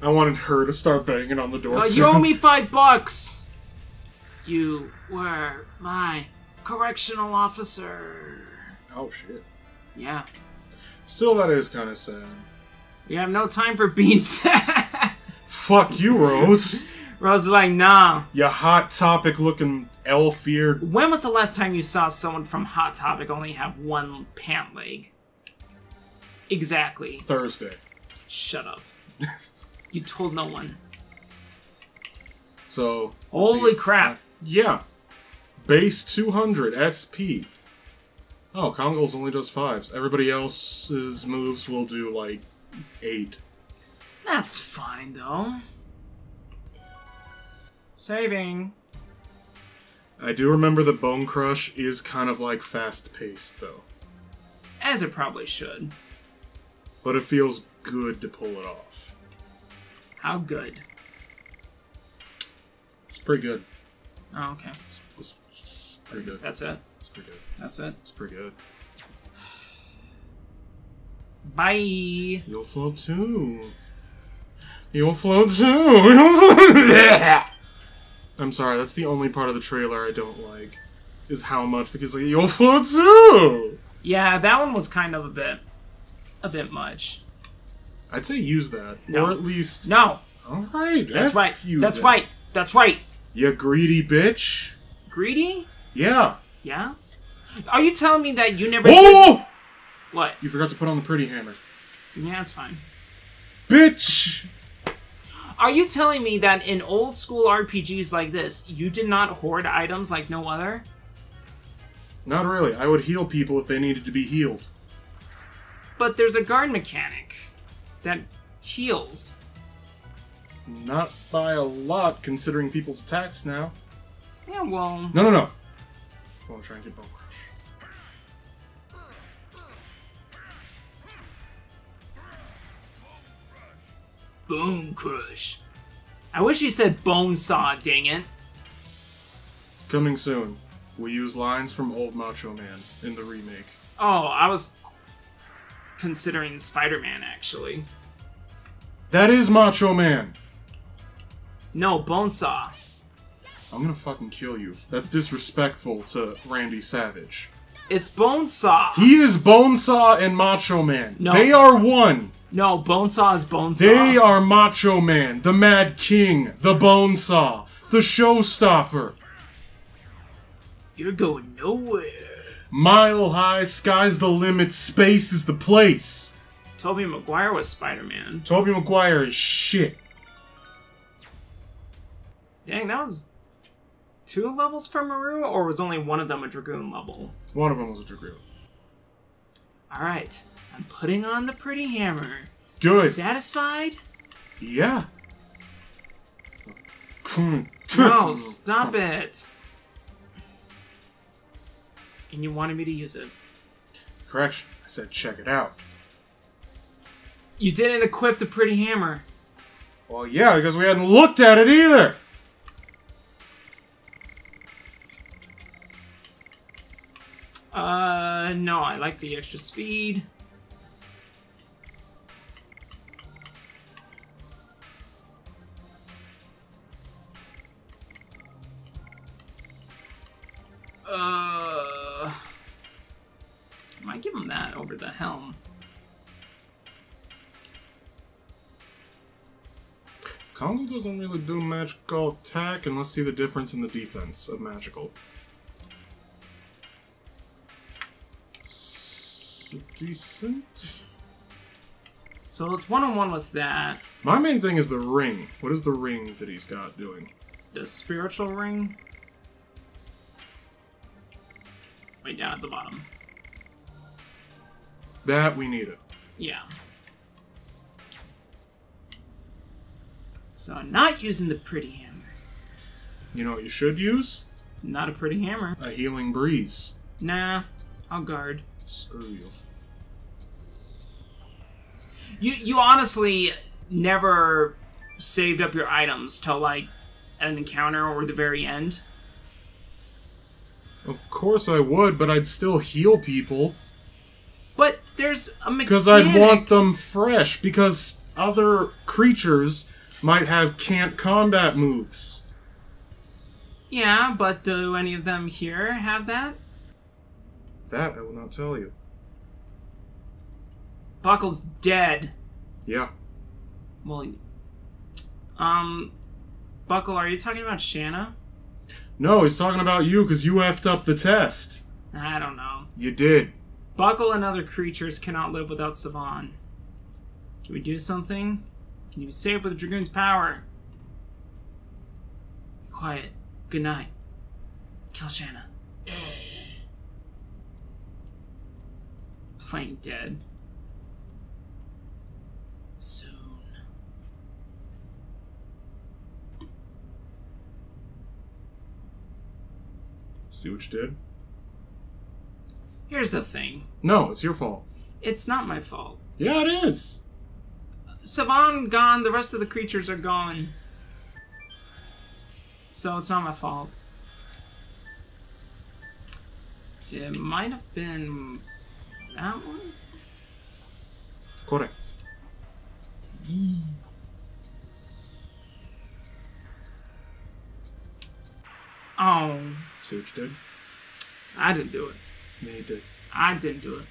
I wanted her to start banging on the door, too. You owe me $5! You were my correctional officer. Oh, shit. Yeah. Still, that is kind of sad. We have no time for being sad. Fuck you, Rose. Rose is like, nah. You hot topic looking elf-eared. When was the last time you saw someone from Hot Topic only have one pant leg? Exactly. Thursday. Shut up. You told no one. So. Holy crap. Yeah. Base 200 SP. Oh, Kongo's only does 5s. Everybody else's moves will do, like, 8. That's fine, though. Saving. I do remember that Bone Crush is kind of, like, fast-paced, though. As it probably should. But it feels good to pull it off. How good? It's pretty good. Oh, okay. It's pretty good. That's it? It's pretty good. That's it? It's pretty good. Bye! You'll float too. You'll float too! You'll float. I'm sorry, that's the only part of the trailer I don't like. Is how much the kid's like, you'll float too! Yeah, that one was kind of a bit much. I'd say use that. No. Or at least... No! Alright, That's right. That's then. right. That's right. You greedy bitch. Greedy? Yeah. Yeah? Are you telling me that you never Oh! did... What? You forgot to put on the pretty hammer. Yeah, it's fine. Bitch! Are you telling me that in old school RPGs like this, you did not hoard items like no other? Not really. I would heal people if they needed to be healed. But there's a guard mechanic that heals. Not by a lot, considering people's attacks now. Yeah, well... No. I want to try and get Bone Crush. Bone Crush. I wish he said Bone Saw, dang it. Coming soon. We use lines from Old Macho Man in the remake. Oh, I was considering Spider-Man, actually. That is Macho Man! No, Bone Saw. I'm gonna fucking kill you. That's disrespectful to Randy Savage. It's Bone Saw. He is Bonesaw and Macho Man. No. They are one. No, Bone Saw is Bone Saw. They are Macho Man, the Mad King, the Bonesaw, the Showstopper. You're going nowhere. Mile high, sky's the limit, space is the place. Tobey Maguire was Spider-Man. Tobey Maguire is shit. Dang, that was 2 levels for Maru, or was only one of them a Dragoon level? One of them was a Dragoon. Alright, I'm putting on the pretty hammer. Good. Satisfied? Yeah. No, stop it. And you wanted me to use it. Correction. I said check it out. You didn't equip the pretty hammer. Well, yeah, because we hadn't looked at it either. No, I like the extra speed. I might give him that over the helm. Kongo doesn't really do magical attack, and let's see the difference in the defense of magical. It's decent. So it's one-on-one with that. My main thing is the ring. What is the ring that he's got doing? The spiritual ring? Way down at the bottom. That, we need it. Yeah. So I'm not using the pretty hammer. You know what you should use? Not a pretty hammer. A healing breeze. Nah, I'll guard. Screw you. You honestly never saved up your items till, like, an encounter or the very end? Of course I would, but I'd still heal people. But there's a mechanic. Because I'd want them fresh, because other creatures might have can't combat moves. Yeah, but do any of them here have that? That I will not tell you. Buckle's dead. Yeah. Well, Buckle, are you talking about Shanna? No, he's talking about you because you effed up the test. I don't know. You did. Buckle and other creatures cannot live without Savan. Can we do something? Can you save with Dragoon's power? Be quiet. Good night. Kill Shanna. Playing dead. Soon. See what you did? Here's the thing. No, it's your fault. It's not my fault. Yeah, it is. Savan gone, the rest of the creatures are gone. So it's not my fault. It might have been that one? Correct. Oh. See what you did? I didn't do it. Yeah, you did. I didn't do it.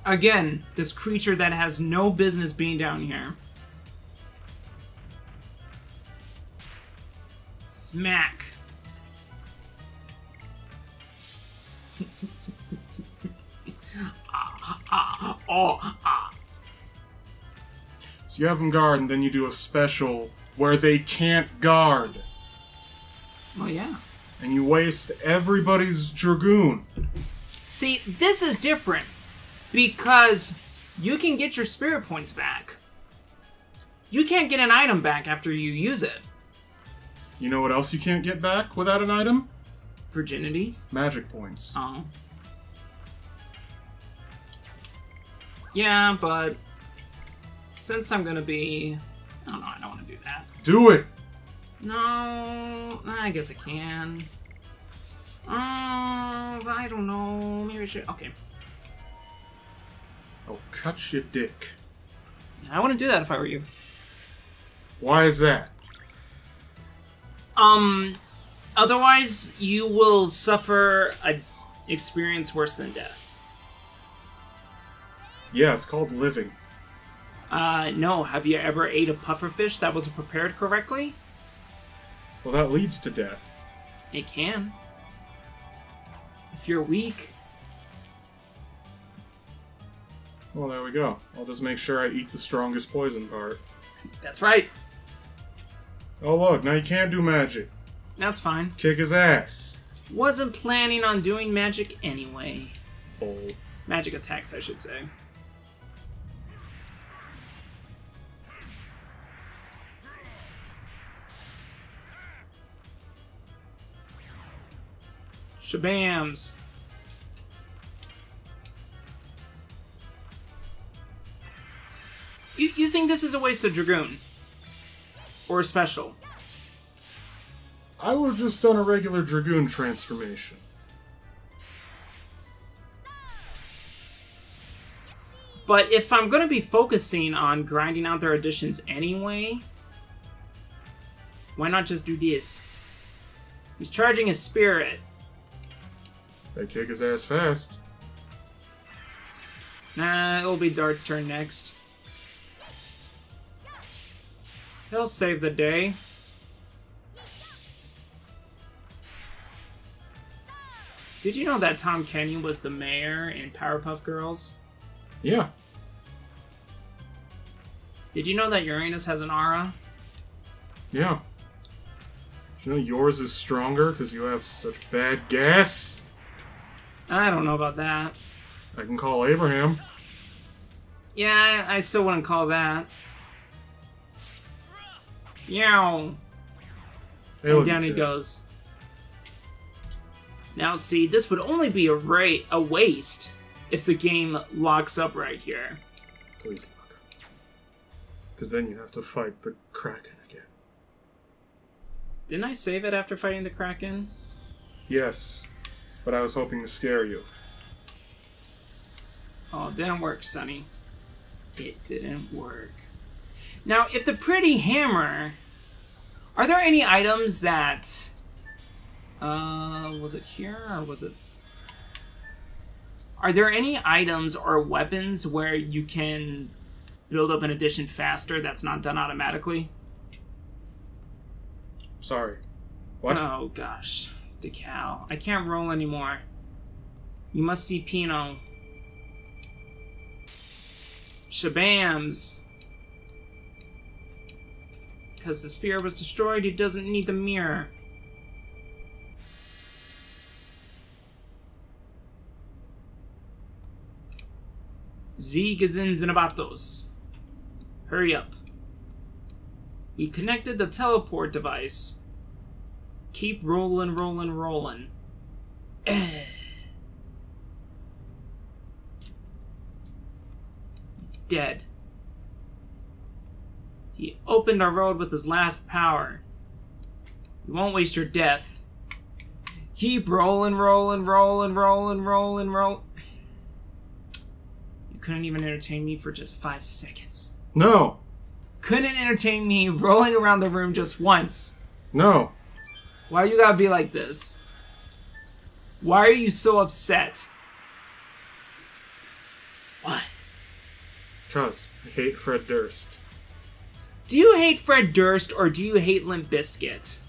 Again, this creature that has no business being down here. Smack. So you have them guard, and then you do a special where they can't guard. Oh, yeah. And you waste everybody's Dragoon. See, this is different. Because you can get your spirit points back. You can't get an item back after you use it. You know what else you can't get back without an item? Virginity. Magic points. Oh. Yeah, but since I'm gonna be... I don't know, I don't want to do that. Do it! No, I guess I can. I don't know. Maybe I should... Okay. I'll cut your dick. I wouldn't do that if I were you. Why is that? Otherwise you will suffer a experience worse than death. Yeah, it's called living. No. Have you ever ate a pufferfish that wasn't prepared correctly? Well, that leads to death. It can. If you're weak. Well, there we go. I'll just make sure I eat the strongest poison part. That's right. Oh, look, now you can't do magic. That's fine. Kick his ass. Wasn't planning on doing magic anyway. Oh. Magic attacks, I should say. Shabams. You think this is a waste of Dragoon? Or a special? I would have just done a regular Dragoon transformation. But if I'm going to be focusing on grinding out their additions anyway, why not just do this? He's charging his spirit. They kick his ass fast. Nah, it'll be Dart's turn next. He'll save the day. Did you know that Tom Kenyon was the mayor in Powerpuff Girls? Yeah. Did you know that Uranus has an aura? Yeah. Did you know yours is stronger because you have such bad gas? I don't know about that. I can call Abraham. Yeah, I still wouldn't call that. Yow. Hey, And look, down he's he dead. goes. Now see, this would only be a waste if the game locks up right here. Please lock up. Because then you have to fight the Kraken again. Didn't I save it after fighting the Kraken? Yes, but I was hoping to scare you. Oh, it didn't work, Sonny. It didn't work. Now, if the pretty hammer... Are there any items that... was it here, or was it... Are there any items or weapons where you can build up an addition faster that's not done automatically? Sorry. What? Oh, gosh. Decal. I can't roll anymore. You must see Pino. Shabams. Because the sphere was destroyed, he doesn't need the mirror. Zigazin Zinabatos. Hurry up. We connected the teleport device. Keep rolling, rolling, rolling. He's dead. He opened our road with his last power. We won't waste your death. Keep rolling, rolling, rolling, rolling, rolling, roll. You couldn't even entertain me for just 5 seconds. No. Couldn't entertain me rolling around the room just once. No. Why you gotta be like this? Why are you so upset? What? Cuz I hate Fred Durst. Do you hate Fred Durst or do you hate Limp Bizkit?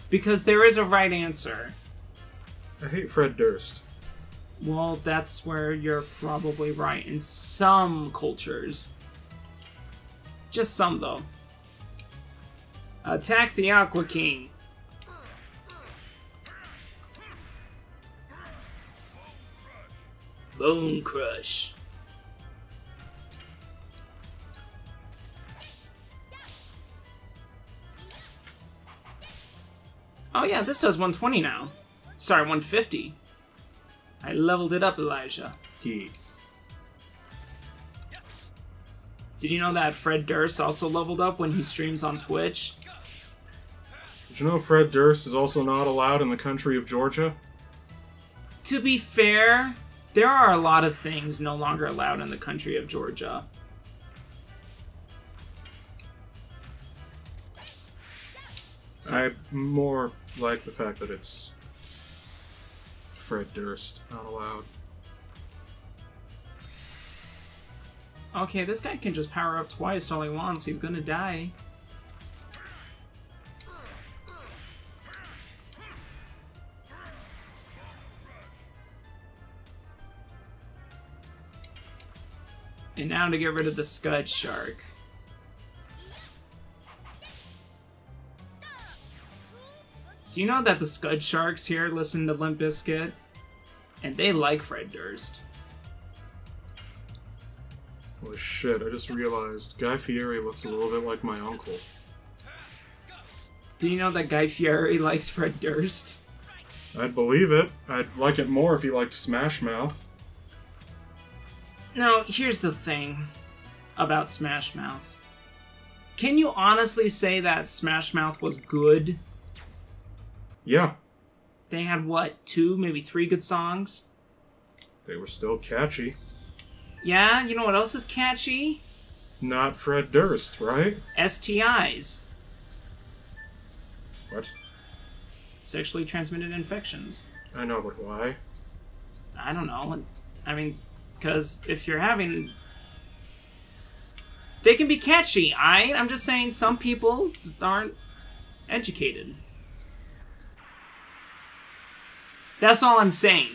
Because there is a right answer. I hate Fred Durst. Well, that's where you're probably right in some cultures. Just some, though. Attack the Aqua King. Bone Crush. Oh yeah, this does 120 now. Sorry, 150. I leveled it up, Elijah. Yes. Did you know that Fred Durst also leveled up when he streams on Twitch? Did you know Fred Durst is also not allowed in the country of Georgia? To be fair, there are a lot of things no longer allowed in the country of Georgia. I more like the fact that it's Fred Durst, not allowed. Okay, this guy can just power up twice all he wants. He's gonna die. And now to get rid of the Scud Shark. Do you know that the Scud Sharks here listen to Limp Bizkit? And they like Fred Durst. Holy shit, I just realized Guy Fieri looks a little bit like my uncle. Do you know that Guy Fieri likes Fred Durst? I'd believe it. I'd like it more if he liked Smash Mouth. Now, here's the thing about Smash Mouth. Can you honestly say that Smash Mouth was good? Yeah, They had, what, 2, maybe 3 good songs? they were still catchy. Yeah, you know what else is catchy? Not Fred Durst, right? STIs. What? Sexually transmitted infections. I know, but why? I don't know. I mean, because if you're having... They can be catchy, I'm just saying some people aren't educated. That's all I'm saying.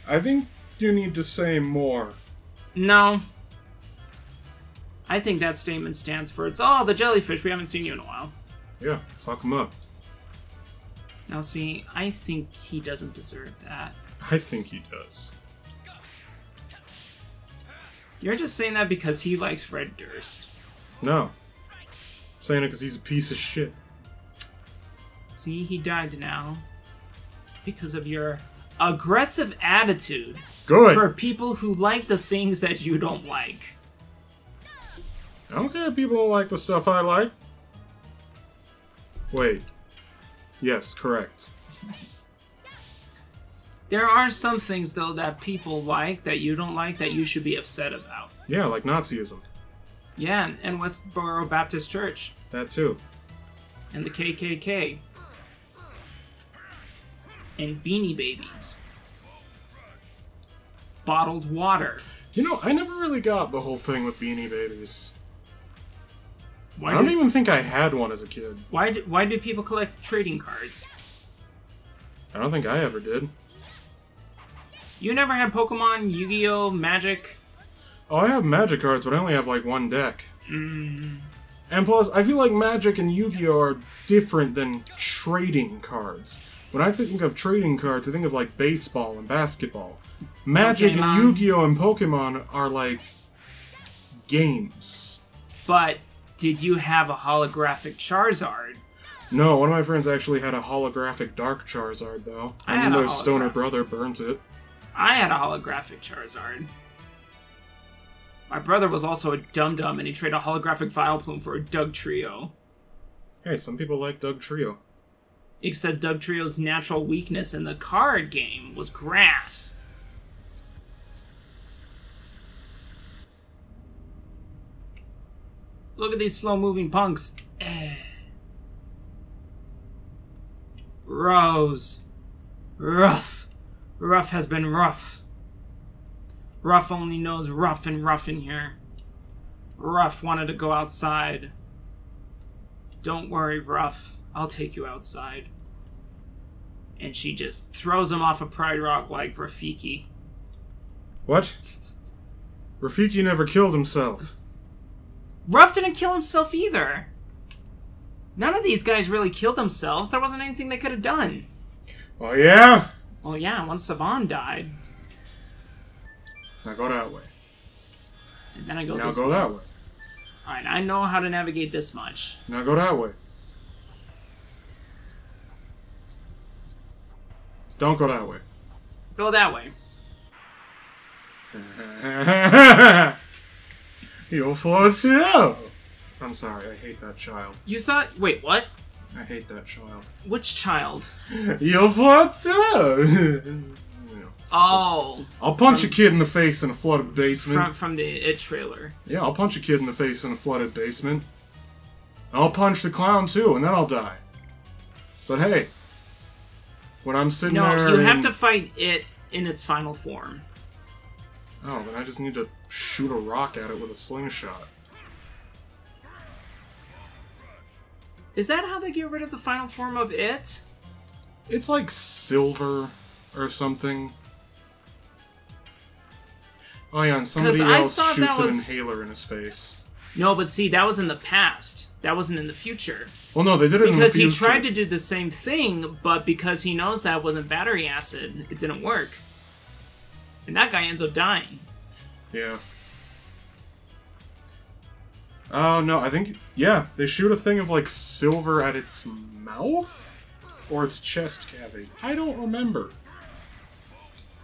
I think you need to say more. No. I think that statement stands for it's, oh, the jellyfish, we haven't seen you in a while. Yeah, fuck him up. Now see, I think he doesn't deserve that. I think he does. You're just saying that because he likes Fred Durst. No. I'm saying it because he's a piece of shit. See, he died now. Because of your aggressive attitude. Good. For people who like the things that you don't like. I don't care if people don't like the stuff I like. Wait. Yes, correct. There are some things, though, that people like, that you don't like, that you should be upset about. Yeah, like Nazism. Yeah, and Westboro Baptist Church. That too. And the KKK. And Beanie Babies. Bottled water. You know, I never really got the whole thing with Beanie Babies. Why I don't even think I had one as a kid. Why do people collect trading cards? I don't think I ever did. You never had Pokemon, Yu-Gi-Oh, Magic? Oh, I have Magic cards, but I only have like one deck. Mm. And plus, I feel like Magic and Yu-Gi-Oh are different than trading cards. When I think of trading cards, I think of like baseball and basketball. Magic and Yu-Gi-Oh and Pokemon are like games. But did you have a holographic Charizard? No, one of my friends actually had a holographic Dark Charizard, though. And their stoner brother burnt it. I had a holographic Charizard. My brother was also a dum-dum, and he traded a holographic Vileplume for a Doug Trio. Hey, some people like Doug Trio. Except Doug Trio's natural weakness in the card game was grass. Look at these slow-moving punks. Rose. Rough. Rough has been rough. Rough only knows rough and rough in here. Rough wanted to go outside. Don't worry, Rough. I'll take you outside. And she just throws him off a Pride Rock like Rafiki. What? Rafiki never killed himself. Ruff didn't kill himself either. None of these guys really killed themselves. There wasn't anything they could have done. Oh, yeah? Well, yeah, once Savon died. Now go that way. And then I go now this go way. that way. Alright, I know how to navigate this much. Now go that way. Don't go that way. Go that way. You'll float too. I'm sorry, I hate that child. You thought... Wait, what? I hate that child. Which child? You'll float too. Oh. I'll punch a kid in the face in a flooded basement. From the It trailer. Yeah, I'll punch a kid in the face in a flooded basement. I'll punch the clown too, and then I'll die. But hey, when I'm sitting there... No, you have to fight it in its final form. Oh, then I just need to shoot a rock at it with a slingshot. Is that how they get rid of the final form of it? It's like silver or something. Oh yeah, and somebody else shoots an inhaler in his face. No, but see, that was in the past. That wasn't in the future. Well, no, they did it in the future. Because he tried to do the same thing, but because he knows that wasn't battery acid, it didn't work. And that guy ends up dying. Yeah. Oh, no, I think... Yeah, they shoot a thing of, like, silver at its mouth? Or its chest cavity. I don't remember.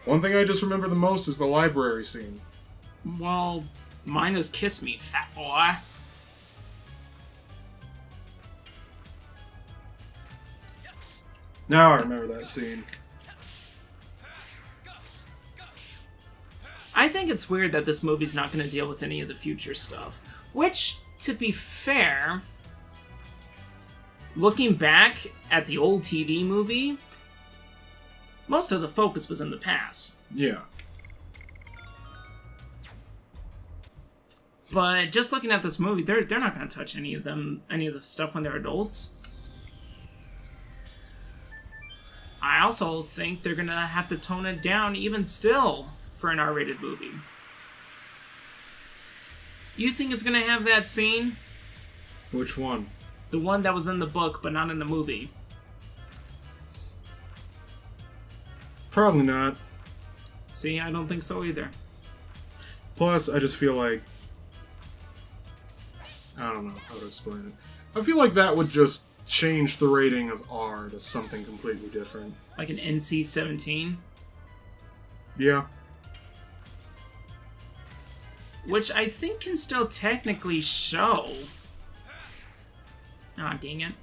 One thing I just remember the most is the library scene. Well, mine is Kiss Me, fat boy. Now I remember that scene. I think it's weird that this movie's not going to deal with any of the future stuff. Which, to be fair, looking back at the old TV movie, most of the focus was in the past. Yeah. But just looking at this movie, they're not going to touch any of the stuff when they're adults. I also think they're gonna have to tone it down even still for an R-rated movie. You think it's gonna have that scene? Which one? The one that was in the book, but not in the movie. Probably not. See, I don't think so either. Plus, I just feel like... I don't know how to explain it. I feel like that would just change the rating of R to something completely different. Like an NC-17? Yeah. Which I think can still technically show... Aw, dang it.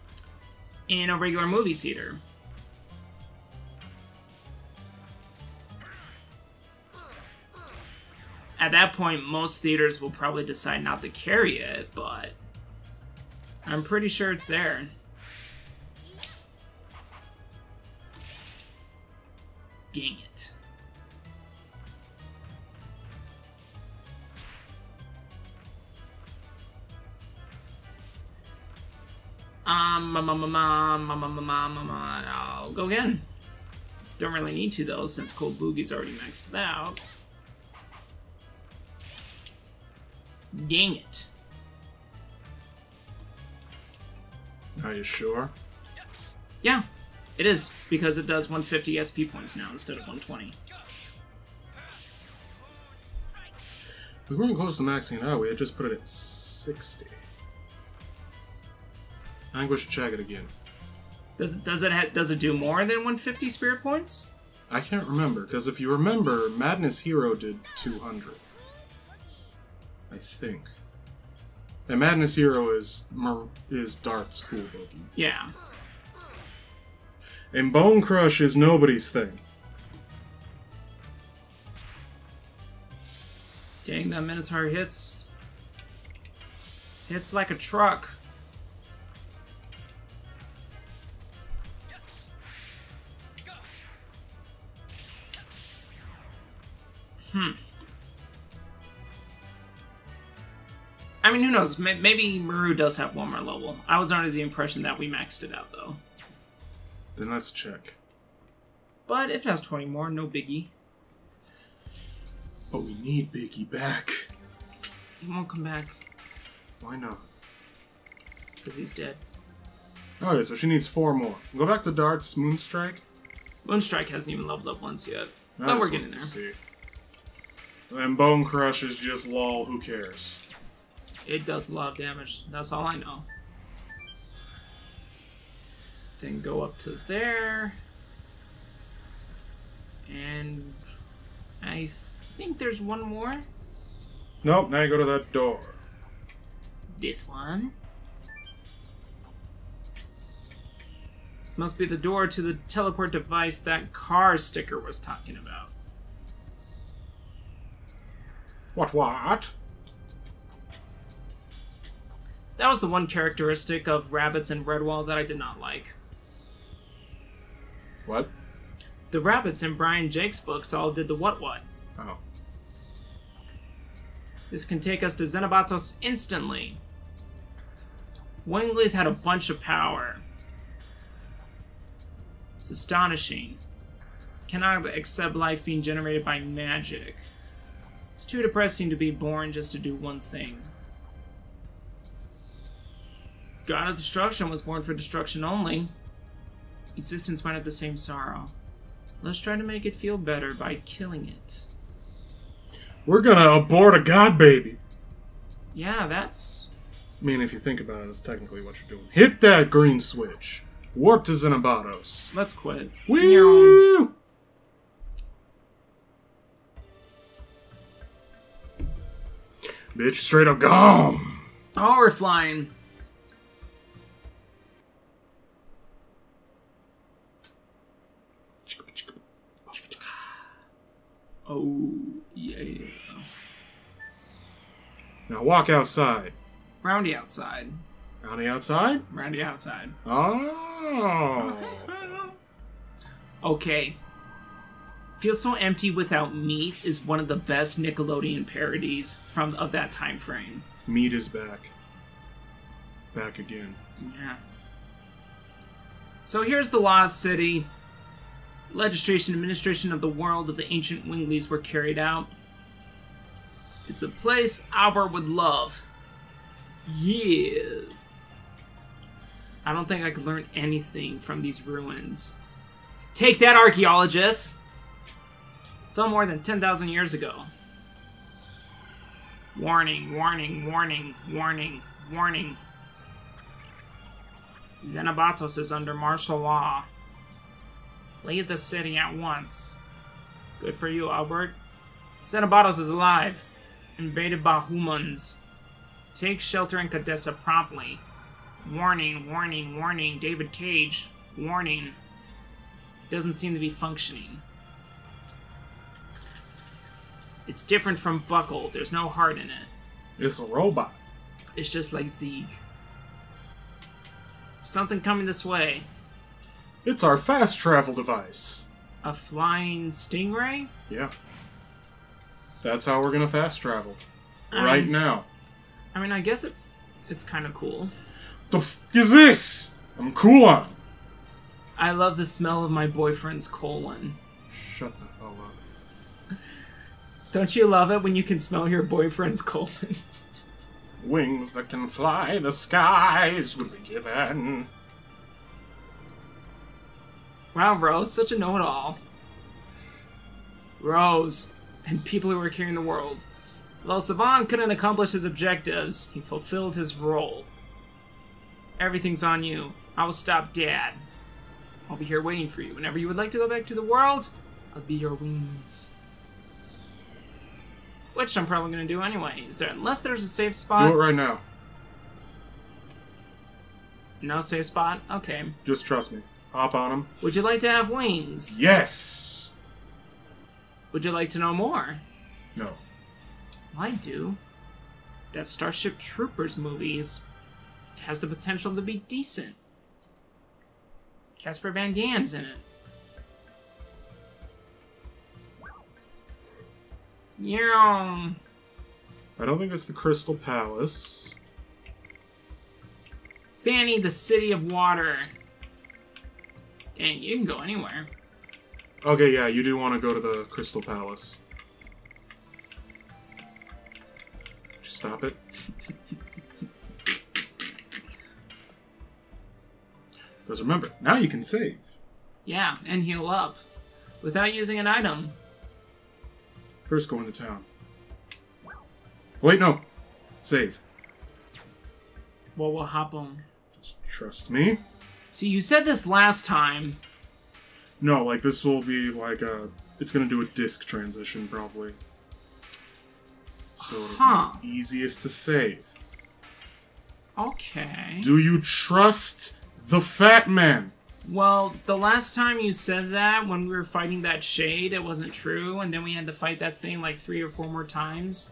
In a regular movie theater. At that point, most theaters will probably decide not to carry it, but I'm pretty sure it's there. Dang it. I'll go again. Don't really need to, though, since Cold Boogie's already maxed out. Dang it. Are you sure? Yeah, it is, because it does 150 SP points now instead of 120. We weren't close to maxing it out, we had just put it at 60. I think we should check it again. Does it do more than 150 spirit points? I can't remember, because if you remember, Madness Hero did 200. I think. And Madness Hero is Dart's cool boogie. Yeah. And Bone Crush is nobody's thing. Dang, that Minotaur hits. Hits like a truck. I mean, who knows? Maybe Maru does have one more level. I was under the impression that we maxed it out, though. Then let's check. But if it has 20 more, no biggie. But we need Biggie back. He won't come back. Why not? Because he's dead. Okay, so she needs 4 more. Go back to Dart's Moonstrike. Moonstrike hasn't even leveled up once yet. But we're getting there. See. And Bone Crush is just lol, who cares? It does a lot of damage. That's all I know. Then go up to there. And I think there's one more. Nope, now you go to that door. This one. Must be the door to the teleport device that car sticker was talking about. What? That was the one characteristic of rabbits in Redwall that I did not like. What? The rabbits in Brian Jake's books all did the what. Oh. This can take us to Xenobatos instantly. Wingley's had a bunch of power. It's astonishing. Cannot accept life being generated by magic. It's too depressing to be born just to do one thing. God of Destruction was born for destruction only. Existence might have the same sorrow. Let's try to make it feel better by killing it. We're gonna abort a god baby. Yeah, that's... I mean, if you think about it, that's technically what you're doing. Hit that green switch. Warp to Xenobatos. Let's quit. Woo! Bitch, straight up gone. Oh, we're flying. Oh, yeah. Now walk outside. Roundy outside. Roundy outside? Roundy outside. Oh. Okay. Feels So Empty Without Meat is one of the best Nickelodeon parodies of that time frame. Meat is back. Back again. Yeah. So here's the Lost City. Legislation and administration of the world of the ancient Wingleys were carried out. It's a place Albert would love. Yes. I don't think I could learn anything from these ruins. Take that, archaeologists! Fell more than 10,000 years ago. Warning, warning, warning, warning, warning. Xenobatos is under martial law. Leave the city at once. Good for you, Albert. Xenobatos is alive. Invaded by humans. Take shelter in Cadessa promptly. Warning, warning, warning. David Cage. Warning. Doesn't seem to be functioning. It's different from Buckle. There's no heart in it. It's a robot. It's just like Zeeg. Something coming this way. It's our fast travel device. A flying stingray? Yeah. That's how we're gonna fast travel. Right now. I mean, I guess it's kind of cool. The f is this? I'm cool on. I love the smell of my boyfriend's colon. Shut the hell up. Don't you love it when you can smell your boyfriend's colon? Wings that can fly the skies will be given. Wow, Rose, such a know-it-all. Rose, and people who were carrying the world. Though Savan couldn't accomplish his objectives, he fulfilled his role. Everything's on you. I will stop Dad. I'll be here waiting for you. Whenever you would like to go back to the world, I'll be your wings. Which I'm probably going to do anyway. Unless there's a safe spot. Do it right now. No safe spot? Okay. Just trust me. Hop on them. Would you like to have wings? Yes! Would you like to know more? No. I do. That Starship Troopers movie has the potential to be decent. Casper Van Dien's in it. Yeah. I don't think it's the Crystal Palace. Fanny, the City of Water. Dang, you can go anywhere. Okay, yeah, you do want to go to the Crystal Palace. Just stop it. Because remember, now you can save. Yeah, and heal up. Without using an item. First, go into town. Wait, no. Save. Well, we'll hop on. Just trust me. See, you said this last time. No, like, this will be, like, a... It's gonna do a disc transition, probably. So it'll be easiest to save. Okay. Do you trust the Fat Man? Well, the last time you said that, when we were fighting that shade, it wasn't true, and then we had to fight that thing like 3 or 4 more times.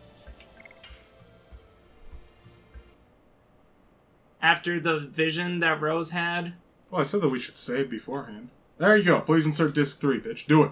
After the vision that Rose had. Well, I said that we should save beforehand. There you go. Please insert disc 3, bitch. Do it.